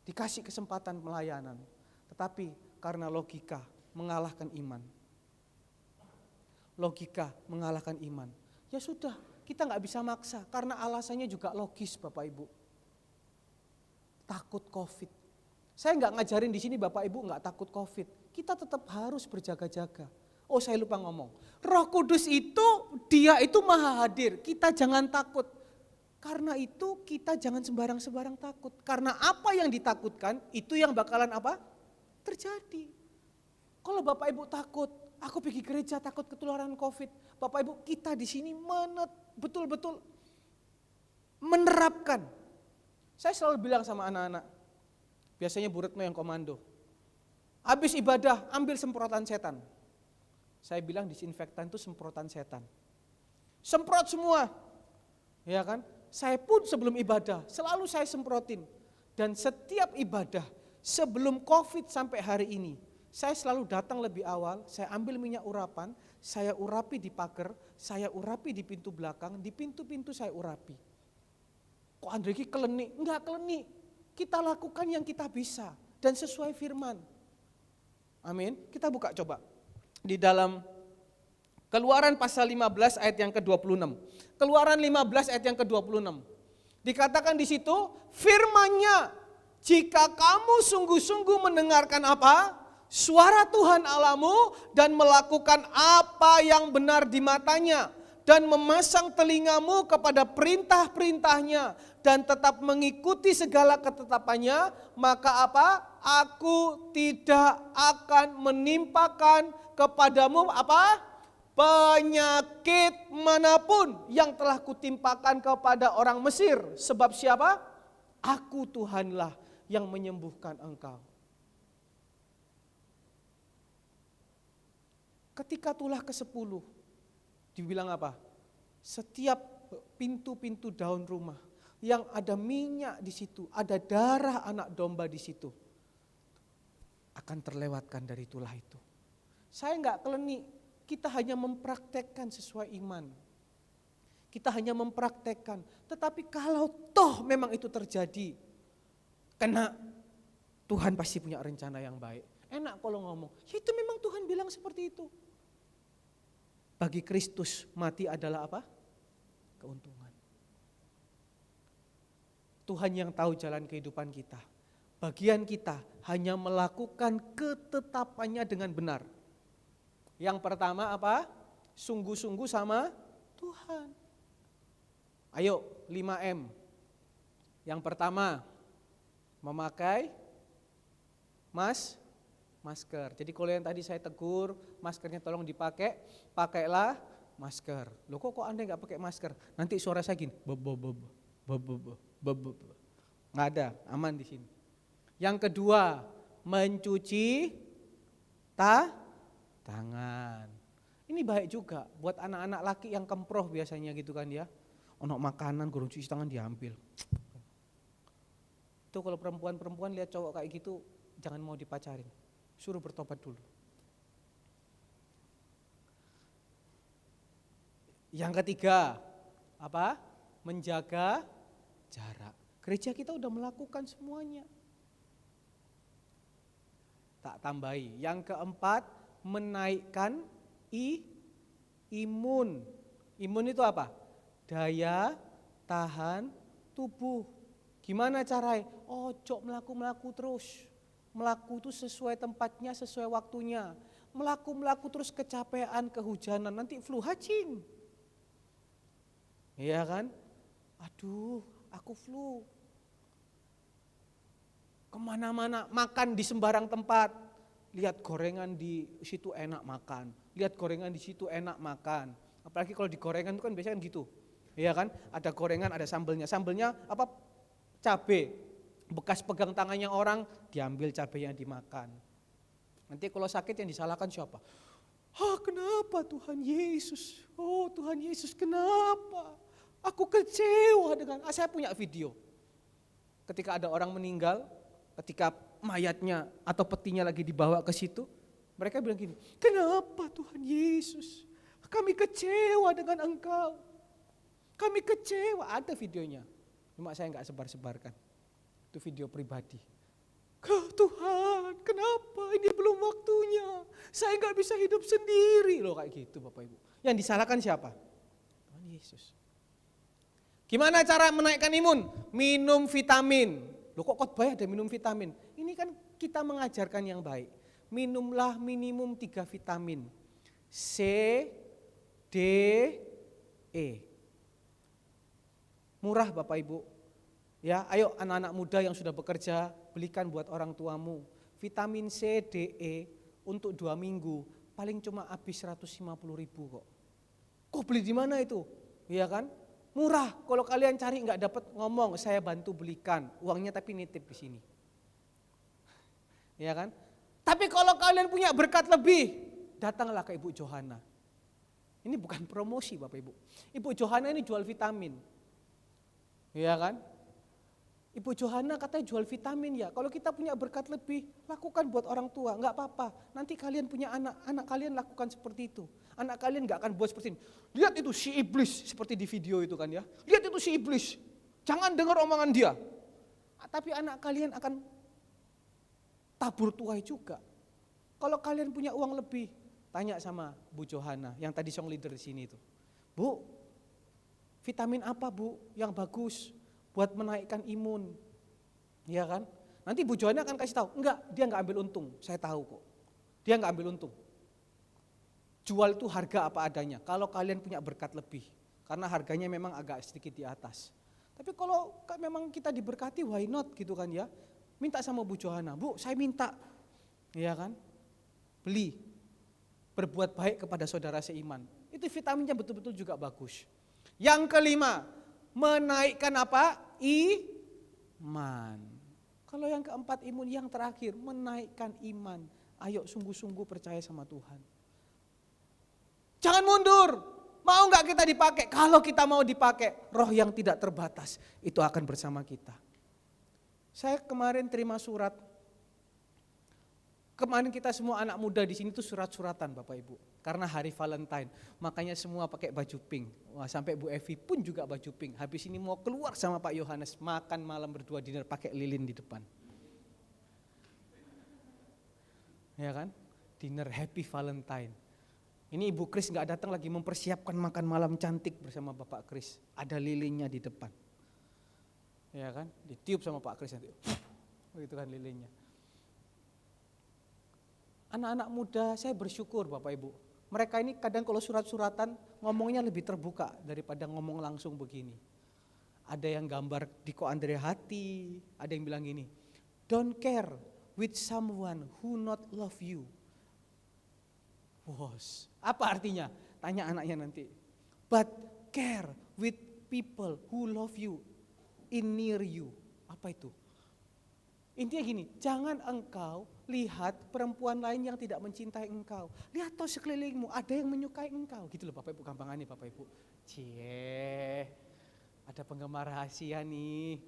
Speaker 1: Dikasih kesempatan pelayanan. Tetapi karena logika mengalahkan iman. Logika mengalahkan iman. Ya sudah, kita gak bisa maksa. Karena alasannya juga logis Bapak Ibu. Takut COVID. Saya nggak ngajarin di sini Bapak Ibu nggak takut COVID. Kita tetap harus berjaga-jaga. Oh saya lupa ngomong. Roh Kudus itu dia itu maha hadir. Kita jangan takut. Karena itu kita jangan sembarang-sembarang takut. Karena apa yang ditakutkan itu yang bakalan apa? Terjadi. Kalau Bapak Ibu takut, aku pergi gereja takut ketularan COVID. Bapak Ibu kita di sini betul-betul menerapkan. Saya selalu bilang sama anak-anak. Biasanya Bu Retno yang komando. Habis ibadah ambil semprotan setan. Saya bilang disinfektan itu semprotan setan. Semprot semua. Ya kan? Saya pun sebelum ibadah selalu saya semprotin. Dan setiap ibadah sebelum COVID sampai hari ini, saya selalu datang lebih awal, saya ambil minyak urapan, saya urapi di pagar, saya urapi di pintu belakang, di pintu-pintu saya urapi. Kok Andre ini kelenik? Enggak kelenik. Kita lakukan yang kita bisa dan sesuai firman. Amin. Kita buka coba. Di dalam Keluaran pasal 15 ayat yang ke-26. Keluaran 15 ayat yang ke-26. Dikatakan di situ, firman-Nya, jika kamu sungguh-sungguh mendengarkan apa? Suara Tuhan Allahmu dan melakukan apa yang benar di matanya. Dan memasang telingamu kepada perintah-perintahnya dan tetap mengikuti segala ketetapannya, maka apa? Aku tidak akan menimpakan kepadamu apa? Penyakit manapun yang telah kutimpakan kepada orang Mesir. Sebab siapa? Aku Tuhanlah yang menyembuhkan engkau. Ketika tulah ke-10 dibilang apa? Setiap pintu-pintu daun rumah yang ada minyak di situ, ada darah anak domba di situ, akan terlewatkan dari tulah itu. Saya enggak kelenik, kita hanya mempraktekkan sesuai iman. Kita hanya mempraktekkan, tetapi kalau toh memang itu terjadi, karena Tuhan pasti punya rencana yang baik. Enak kalau ngomong, ya itu memang Tuhan bilang seperti itu. Bagi Kristus mati adalah apa? Keuntungan. Tuhan yang tahu jalan kehidupan kita. Bagian kita hanya melakukan ketetapannya dengan benar. Yang pertama apa? Sungguh-sungguh sama Tuhan. Ayo 5M. Yang pertama, memakai masker. Jadi kalau yang tadi saya tegur, maskernya tolong dipakai, pakailah masker. Loh kok Anda nggak pakai masker? Nanti suara saya gini, nggak ada, aman di sini. Yang kedua, mencuci tangan. Ini baik juga buat anak-anak laki yang kemproh biasanya gitu kan ya. Ono makanan gurung cuci tangan diambil. Itu kalau perempuan lihat cowok kayak gitu, jangan mau dipacarin. Suruh bertobat dulu. Yang ketiga, apa? Menjaga jarak. Gereja kita udah melakukan semuanya. Tak tambahi. Yang keempat, menaikkan imun. Imun itu apa? Daya tahan tubuh. Gimana caranya? Ojo melaku terus. Melaku itu sesuai tempatnya, sesuai waktunya. Melaku terus kecapean, kehujanan, nanti flu hacing. Iya kan? Aduh, aku flu. Kemana-mana, makan di sembarang tempat. Lihat gorengan di situ enak makan. Lihat gorengan di situ enak makan. Apalagi kalau di gorengan itu kan biasanya gitu. Iya kan? Ada gorengan, ada sambelnya. Sambelnya apa? Cabe. Bekas pegang tangannya orang, diambil cabenya dimakan. Nanti kalau sakit yang disalahkan siapa? Kenapa Tuhan Yesus? Oh Tuhan Yesus kenapa? Aku kecewa dengan, saya punya video. Ketika ada orang meninggal, ketika mayatnya atau petinya lagi dibawa ke situ, mereka bilang gini, kenapa Tuhan Yesus? Kami kecewa dengan Engkau. Kami kecewa, ada videonya. Cuma saya enggak sebar-sebarkan. Itu video pribadi. Tuhan, kenapa ini belum waktunya? Saya enggak bisa hidup sendiri loh kayak gitu Bapak Ibu. Yang disalahkan siapa? Tuhan Yesus. Gimana cara menaikkan imun? Minum vitamin. Loh kok khotbah ada minum vitamin? Ini kan kita mengajarkan yang baik. Minumlah minimum 3 vitamin. C, D, E. Murah Bapak Ibu. Ya, ayo anak-anak muda yang sudah bekerja, belikan buat orang tuamu. Vitamin C, D, E untuk 2 minggu, paling cuma habis 150.000 kok. Kok beli di mana itu? Iya kan? Murah. Kalau kalian cari nggak dapat ngomong, saya bantu belikan. Uangnya tapi nitip di sini. Iya kan? Tapi kalau kalian punya berkat lebih, datanglah ke Ibu Johana. Ini bukan promosi Bapak Ibu. Ibu Johana ini jual vitamin. Iya kan? Ibu Johana katanya jual vitamin ya. Kalau kita punya berkat lebih, lakukan buat orang tua, enggak apa-apa. Nanti kalian punya anak, anak kalian lakukan seperti itu. Anak kalian enggak akan buat seperti ini. Lihat itu si iblis seperti di video itu kan ya. Lihat itu si iblis. Jangan dengar omongan dia. Tapi anak kalian akan tabur tuai juga. Kalau kalian punya uang lebih, tanya sama Bu Johana yang tadi song leader di sini itu. Bu, vitamin apa Bu yang bagus buat menaikkan imun, ya kan? Nanti Bu Johana akan kasih tahu, enggak, dia enggak ambil untung, saya tahu kok. Dia enggak ambil untung. Jual itu harga apa adanya, kalau kalian punya berkat lebih, karena harganya memang agak sedikit di atas. Tapi kalau memang kita diberkati, why not gitu kan ya? Minta sama Bu Johana, Bu saya minta, ya kan? Beli, berbuat baik kepada saudara seiman. Itu vitaminnya betul-betul juga bagus. Yang kelima, menaikkan apa? Iman. Kalau yang keempat imun, yang terakhir menaikkan iman. Ayo sungguh-sungguh percaya sama Tuhan. Jangan mundur. Mau nggak kita dipakai? Kalau kita mau dipakai, roh yang tidak terbatas itu akan bersama kita. Saya kemarin terima surat. Kemarin kita semua anak muda di sini tuh surat-suratan Bapak Ibu. Karena hari Valentine, makanya semua pakai baju pink. Wah, sampai Bu Evi pun juga baju pink. Habis ini mau keluar sama Pak Yohanes, makan malam berdua dinner pakai lilin di depan. Ya kan? Dinner happy Valentine. Ini Ibu Kris nggak datang lagi mempersiapkan makan malam cantik bersama Bapak Kris. Ada lilinnya di depan. Ya kan? Ditiup sama Pak Kris nanti. Begitu kan lilinnya. Anak-anak muda saya bersyukur Bapak Ibu. Mereka ini kadang kalau surat-suratan ngomongnya lebih terbuka daripada ngomong langsung begini. Ada yang gambar di Ko Andre hati, ada yang bilang gini, don't care with someone who not love you. Bos, apa artinya? Tanya anaknya nanti. But care with people who love you in near you. Apa itu? Intinya gini, jangan engkau lihat perempuan lain yang tidak mencintai engkau. Lihat toh sekelilingmu, ada yang menyukai engkau. Gitu loh Bapak Ibu, gampangannya Bapak Ibu. Cie, ada penggemar rahasia nih.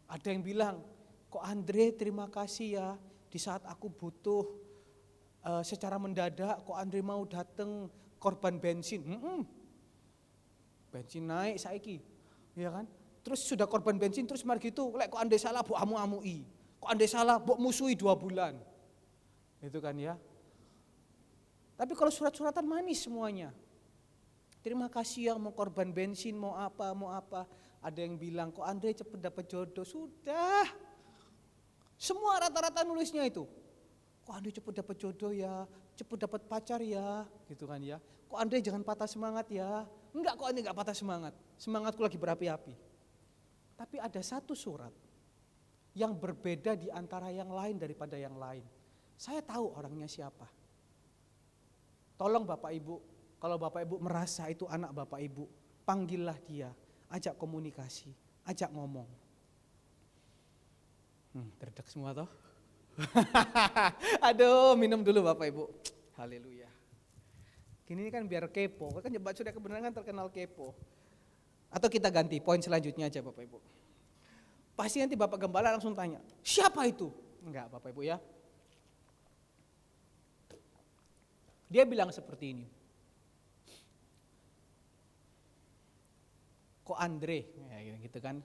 Speaker 1: Ada yang bilang, kok Andre terima kasih ya, di saat aku butuh secara mendadak, kok Andre mau datang korban bensin. Bensin naik saiki, ya kan? Terus sudah korban bensin, terus mari gitu, lek kok Andre salah, bu amu-amui. Kok Andre salah, bu musuhi 2 bulan. Itu kan ya. Tapi kalau surat-suratan manis semuanya. Terima kasih yang mau korban bensin, mau apa. Ada yang bilang, kok Andre cepet dapat jodoh. Sudah. Semua rata-rata nulisnya itu. Kok Andre cepet dapat jodoh ya, cepet dapat pacar ya, gitu kan ya. Kok Andre jangan patah semangat ya. Enggak, kok Andre enggak patah semangat. Semangatku lagi berapi-api. Tapi ada satu surat yang berbeda di antara yang lain daripada yang lain. Saya tahu orangnya siapa. Tolong Bapak Ibu, kalau Bapak Ibu merasa itu anak Bapak Ibu, panggillah dia, ajak komunikasi, ajak ngomong. Terdek semua toh? Aduh, minum dulu Bapak Ibu. Haleluya. Gini kan biar kepo, kan Jemaat Surya Kebenaran kan terkenal kepo. Atau kita ganti poin selanjutnya aja Bapak Ibu. Pasti nanti Bapak Gembala langsung tanya, siapa itu? Enggak Bapak Ibu ya. Dia bilang seperti ini. Kok Andre, ya gitu kan.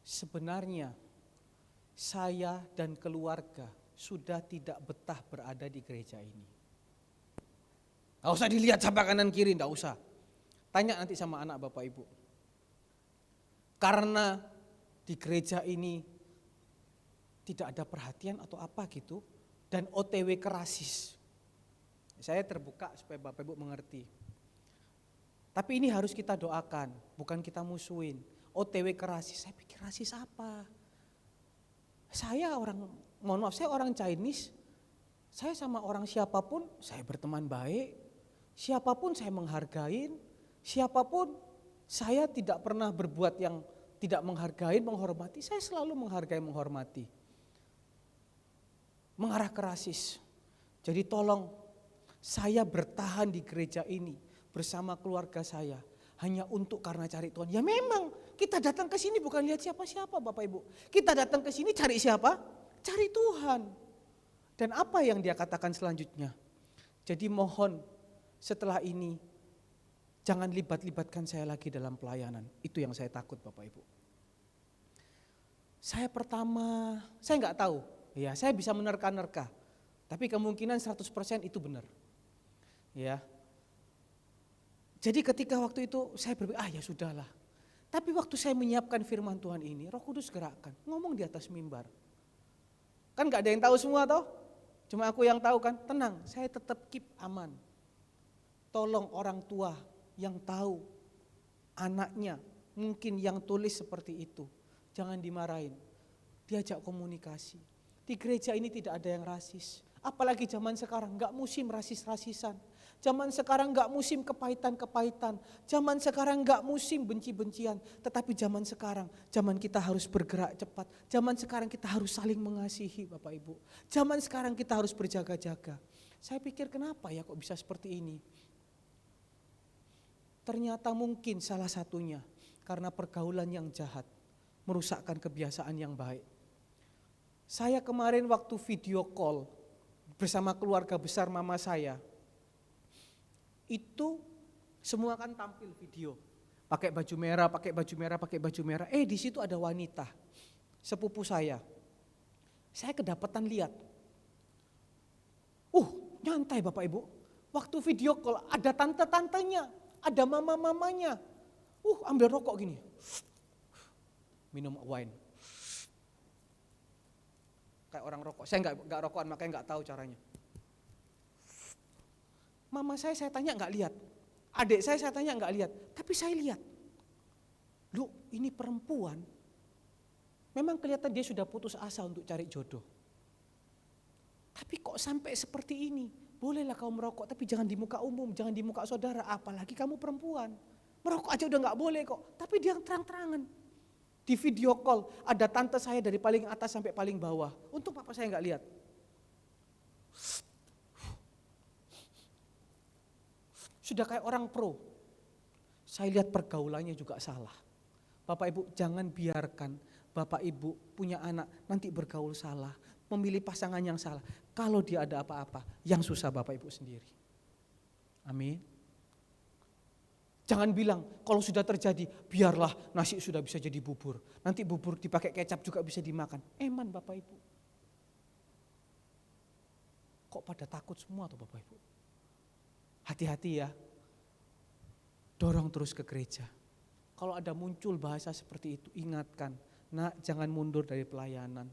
Speaker 1: Sebenarnya saya dan keluarga sudah tidak betah berada di gereja ini. Gak usah dilihat sampai kanan kiri, gak usah. Tanya nanti sama anak Bapak Ibu. Karena di gereja ini tidak ada perhatian atau apa gitu. Dan OTW kerasis. Saya terbuka supaya Bapak Ibu mengerti. Tapi ini harus kita doakan, bukan kita musuhin. OTW kerasis, saya pikir rasis apa? Saya orang Chinese. Saya sama orang siapapun, saya berteman baik. Siapapun saya menghargain. Siapapun saya tidak pernah berbuat yang tidak menghargai, menghormati. Saya selalu menghargai, menghormati. Mengarah ke rasis. Jadi tolong saya bertahan di gereja ini bersama keluarga saya hanya untuk karena cari Tuhan. Ya memang kita datang ke sini bukan lihat siapa-siapa Bapak Ibu. Kita datang ke sini cari siapa? Cari Tuhan. Dan apa yang dia katakan selanjutnya? Jadi mohon setelah ini jangan libatkan saya lagi dalam pelayanan. Itu yang saya takut Bapak Ibu. Saya nggak tahu. Ya, saya bisa menerka-nerka. Tapi kemungkinan 100% itu benar. Ya. Jadi ketika waktu itu saya berpikir, ya sudahlah. Tapi waktu saya menyiapkan firman Tuhan ini, Roh Kudus gerakkan, ngomong di atas mimbar. Kan nggak ada yang tahu semua toh? Cuma aku yang tahu kan, tenang, saya tetap keep aman. Tolong orang tua yang tahu anaknya mungkin yang tulis seperti itu, jangan dimarahin, diajak komunikasi. Di gereja ini tidak ada yang rasis, apalagi zaman sekarang gak musim rasis-rasisan, zaman sekarang gak musim kepahitan-kepahitan, zaman sekarang gak musim benci-bencian, tetapi zaman sekarang, zaman kita harus bergerak cepat, zaman sekarang kita harus saling mengasihi Bapak Ibu, zaman sekarang kita harus berjaga-jaga. Saya pikir kenapa ya kok bisa seperti ini? Ternyata mungkin salah satunya karena pergaulan yang jahat merusakkan kebiasaan yang baik. Saya kemarin waktu video call bersama keluarga besar mama saya, itu semua kan tampil video, pakai baju merah, pakai baju merah, pakai baju merah. Di situ ada wanita, sepupu saya. Saya kedapatan lihat, nyantai Bapak Ibu. Waktu video call ada tante-tantenya, ada mama-mamanya. Ambil rokok gini. minum wine. Kayak orang rokok. Saya nggak rokokan, makanya nggak tahu caranya. Mama saya tanya nggak lihat. Adik saya tanya nggak lihat. Tapi saya lihat. Loh, ini perempuan. Memang kelihatan dia sudah putus asa untuk cari jodoh. Tapi kok sampai seperti ini? Bolehlah kau merokok, tapi jangan di muka umum, jangan di muka saudara. Apalagi kamu perempuan. Merokok aja udah nggak boleh kok. Tapi dia terang-terangan. Di video call, ada tante saya dari paling atas sampai paling bawah. Untung papa saya nggak lihat. Sudah kayak orang pro. Saya lihat pergaulannya juga salah. Bapak Ibu jangan biarkan Bapak Ibu punya anak nanti bergaul salah, memilih pasangan yang salah. Kalau dia ada apa-apa, yang susah Bapak Ibu sendiri. Amin. Jangan bilang kalau sudah terjadi biarlah nasi sudah bisa jadi bubur. Nanti bubur dipakai kecap juga bisa dimakan. Eman Bapak Ibu. Kok pada takut semua tuh Bapak Ibu? Hati-hati ya. Dorong terus ke gereja. Kalau ada muncul bahasa seperti itu ingatkan. Nak, jangan mundur dari pelayanan.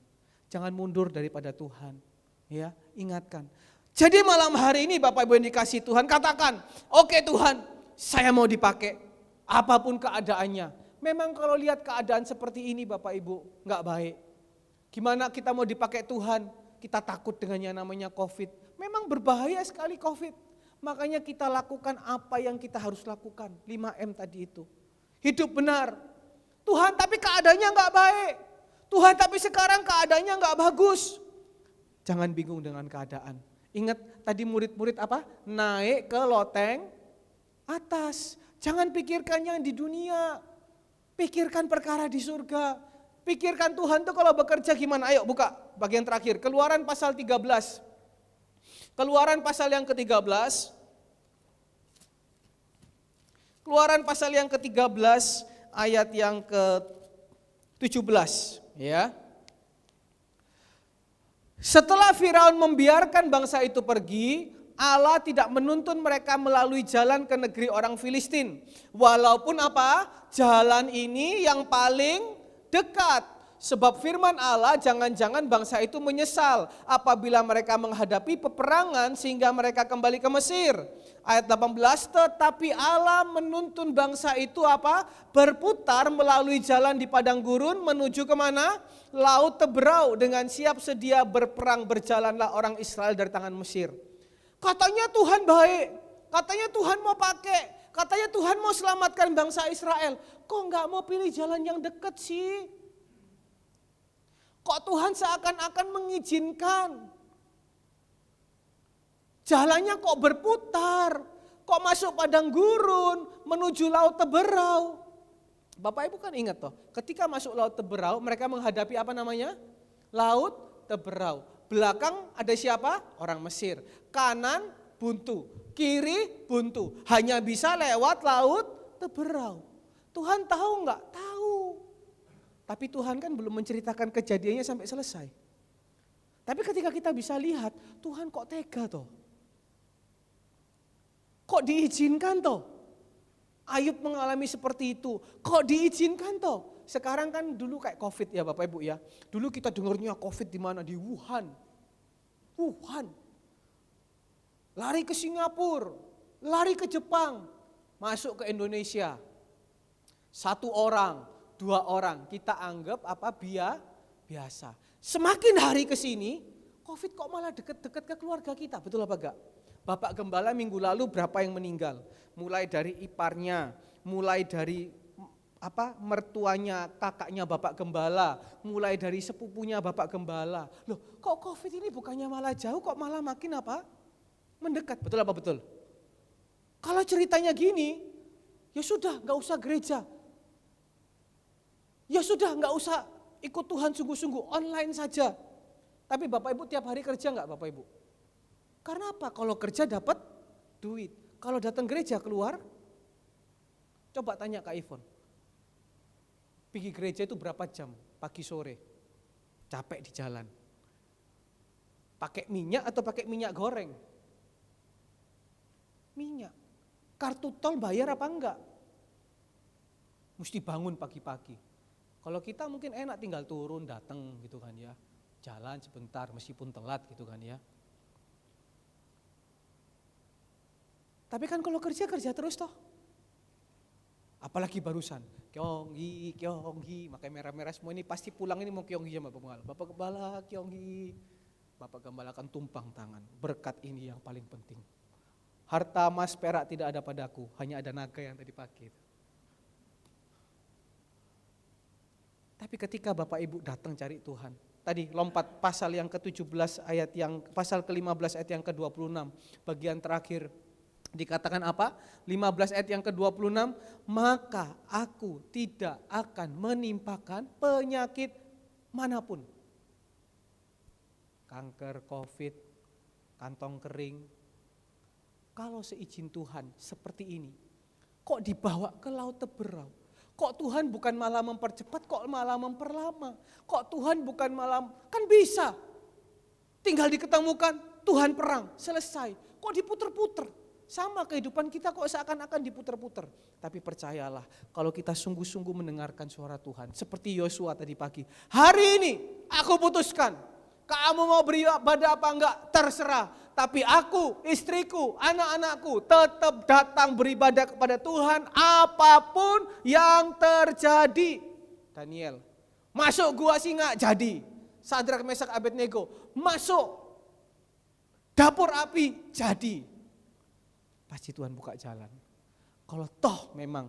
Speaker 1: Jangan mundur daripada Tuhan. Ya, ingatkan. Jadi malam hari ini Bapak Ibu yang dikasih Tuhan katakan, oke Tuhan, saya mau dipakai, apapun keadaannya. Memang kalau lihat keadaan seperti ini Bapak Ibu, gak baik. Gimana kita mau dipakai Tuhan, kita takut dengan yang namanya COVID. Memang berbahaya sekali COVID. Makanya kita lakukan apa yang kita harus lakukan, 5M tadi itu. Hidup benar. Tuhan tapi keadaannya gak baik. Tuhan tapi sekarang keadaannya gak bagus. Jangan bingung dengan keadaan. Ingat tadi murid-murid apa? Naik ke loteng atas, jangan pikirkan yang di dunia, pikirkan perkara di surga, pikirkan Tuhan tuh kalau bekerja gimana. Ayo buka bagian terakhir, Keluaran pasal 13, Keluaran pasal yang ke-13, Keluaran pasal yang ke-13 ayat yang ke-17 ya. Setelah Firaun membiarkan bangsa itu pergi, Allah tidak menuntun mereka melalui jalan ke negeri orang Filistin. Walaupun apa? Jalan ini yang paling dekat. Sebab firman Allah, jangan-jangan bangsa itu menyesal apabila mereka menghadapi peperangan sehingga mereka kembali ke Mesir. Ayat 18, tetapi Allah menuntun bangsa itu apa? Berputar melalui jalan di padang gurun menuju kemana? Laut Teberau, dengan siap sedia berperang berjalanlah orang Israel dari tangan Mesir. Katanya Tuhan baik, katanya Tuhan mau pakai, katanya Tuhan mau selamatkan bangsa Israel. Kok gak mau pilih jalan yang dekat sih? Kok Tuhan seakan-akan mengizinkan? Jalannya kok berputar, kok masuk padang gurun, menuju laut Teberau. Bapak Ibu kan ingat toh, ketika masuk laut Teberau mereka menghadapi apa namanya? Laut Teberau. Belakang ada siapa? Orang Mesir. Kanan buntu, kiri buntu. Hanya bisa lewat laut Teberau. Tuhan tahu enggak? Tahu. Tapi Tuhan kan belum menceritakan kejadiannya sampai selesai. Tapi ketika kita bisa lihat, Tuhan kok tega toh? Kok diizinkan toh? Ayub mengalami seperti itu. Kok diizinkan toh? Sekarang kan dulu kayak COVID ya Bapak Ibu ya. Dulu kita dengarnya COVID di mana? Di Wuhan. Wuhan. Lari ke Singapura, lari ke Jepang, masuk ke Indonesia. 1 orang, 2 orang, kita anggap apa biasa. Semakin hari ke sini, COVID kok malah deket-deket ke keluarga kita, betul apa enggak? Bapak Gembala minggu lalu berapa yang meninggal? Mulai dari iparnya, mulai dari mertuanya, kakaknya Bapak Gembala, mulai dari sepupunya Bapak Gembala. Loh, kok COVID ini bukannya malah jauh, kok malah makin apa? Mendekat, betul apa betul? Kalau ceritanya gini, ya sudah gak usah gereja. Ya sudah gak usah ikut Tuhan sungguh-sungguh, online saja. Tapi Bapak Ibu tiap hari kerja gak Bapak Ibu? Karena apa? Kalau kerja dapat duit. Kalau datang gereja keluar, coba tanya Kak Ivon. Pergi gereja itu berapa jam? Pagi sore. Capek di jalan. Pakai minyak atau pakai minyak goreng? Minyak. Kartu tol bayar apa enggak? Mesti bangun pagi-pagi. Kalau kita mungkin enak tinggal turun, datang gitu kan ya. Jalan sebentar meskipun telat gitu kan ya. Tapi kan kalau kerja terus toh. Apalagi barusan, Kyonggi, makanya merah-merah semua ini pasti pulang ini mau Kyonggi sama Bapak Gembala. Bapak Gembala, Kyonggi. Bapak Gembala akan tumpang tangan. Berkat ini yang paling penting. Harta emas perak tidak ada padaku, hanya ada naga yang tadi pakai. Tapi ketika Bapak Ibu datang cari Tuhan, tadi lompat pasal yang ke-17 pasal ke-15 ayat yang ke-26, bagian terakhir dikatakan apa? 15 ayat yang ke-26, maka aku tidak akan menimpakan penyakit manapun. Kanker, COVID, kantong kering. Kalau seizin Tuhan seperti ini, kok dibawa ke laut teberau? Kok Tuhan bukan malah mempercepat, kok malah memperlama? Kok Tuhan bukan malah, kan bisa. Tinggal diketemukan, Tuhan perang, selesai. Kok diputer-puter? Sama kehidupan kita kok seakan-akan diputer-puter. Tapi percayalah, kalau kita sungguh-sungguh mendengarkan suara Tuhan, seperti Yosua tadi pagi. Hari ini aku putuskan, kamu mau beribadah apa enggak, terserah. Tapi aku, istriku, anak-anakku tetap datang beribadah kepada Tuhan apapun yang terjadi. Daniel, masuk gua singa jadi. Sadrak, Mesak, Abednego, masuk dapur api jadi. Pasti Tuhan buka jalan. Kalau toh memang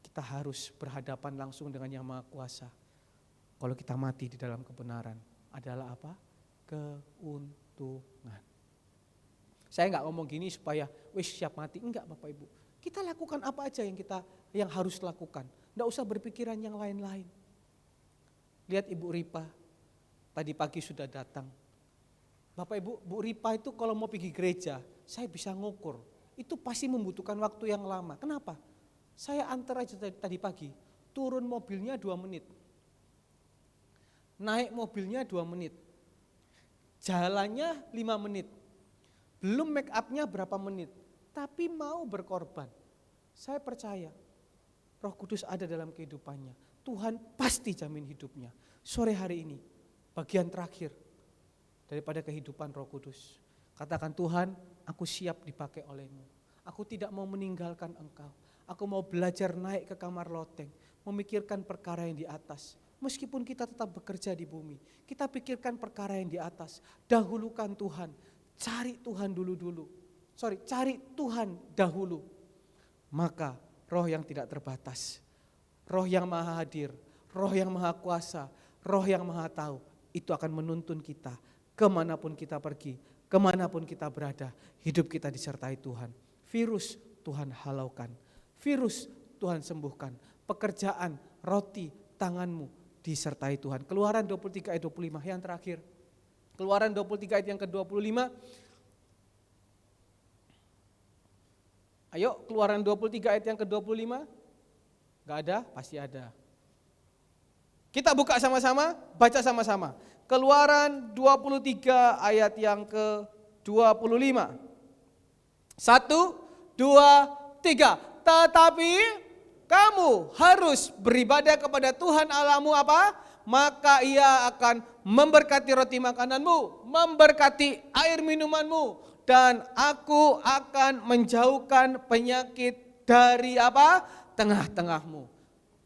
Speaker 1: kita harus berhadapan langsung dengan Yang Maha Kuasa. Kalau kita mati di dalam kebenaran adalah apa? Keuntungan. Saya enggak ngomong gini supaya wis siap mati, enggak Bapak Ibu. Kita lakukan apa aja yang harus lakukan. Enggak usah berpikiran yang lain-lain. Lihat Ibu Ripa, tadi pagi sudah datang. Bapak Ibu, Bu Ripa itu kalau mau pergi gereja, saya bisa ngukur. Itu pasti membutuhkan waktu yang lama. Kenapa? Saya antar aja tadi pagi, turun mobilnya 2 menit. Naik mobilnya 2 menit. Jalannya 5 menit. Belum make up-nya berapa menit. Tapi mau berkorban. Saya percaya Roh Kudus ada dalam kehidupannya. Tuhan pasti jamin hidupnya. Sore hari ini, bagian terakhir daripada kehidupan Roh Kudus. Katakan, Tuhan, aku siap dipakai oleh-Mu. Aku tidak mau meninggalkan Engkau. Aku mau belajar naik ke kamar loteng, memikirkan perkara yang di atas. Meskipun kita tetap bekerja di bumi, kita pikirkan perkara yang di atas. Dahulukan Tuhan, cari Tuhan cari Tuhan dahulu. Maka roh yang tidak terbatas, roh yang maha hadir, roh yang maha kuasa, roh yang maha tahu, itu akan menuntun kita kemanapun kita pergi, kemanapun kita berada, hidup kita disertai Tuhan. Virus Tuhan halaukan, virus Tuhan sembuhkan, pekerjaan, roti, tanganmu disertai Tuhan. Keluaran 23 ayat 25 yang terakhir. Keluaran 23 ayat yang ke-25. Ayo Keluaran 23 ayat yang ke-25. Gak ada? Pasti ada. Kita buka sama-sama, baca sama-sama. Keluaran 23 ayat yang ke-25. 1, 2, 3. Tetapi kamu harus beribadah kepada Tuhan Allahmu apa? Maka Ia akan memberkati roti makananmu, memberkati air minumanmu, dan aku akan menjauhkan penyakit dari apa? Tengah-tengahmu.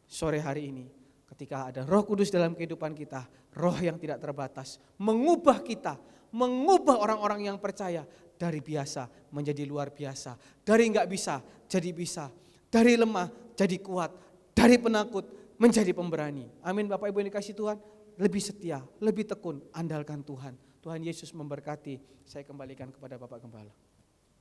Speaker 1: Sore hari ini, ketika ada Roh Kudus dalam kehidupan kita, roh yang tidak terbatas, mengubah kita, mengubah orang-orang yang percaya dari biasa menjadi luar biasa, dari enggak bisa jadi bisa, dari lemah jadi kuat, dari penakut menjadi pemberani. Amin. Bapak Ibu yang dikasih Tuhan, lebih setia, lebih tekun, andalkan Tuhan. Tuhan Yesus memberkati. Saya kembalikan kepada Bapak Gembala.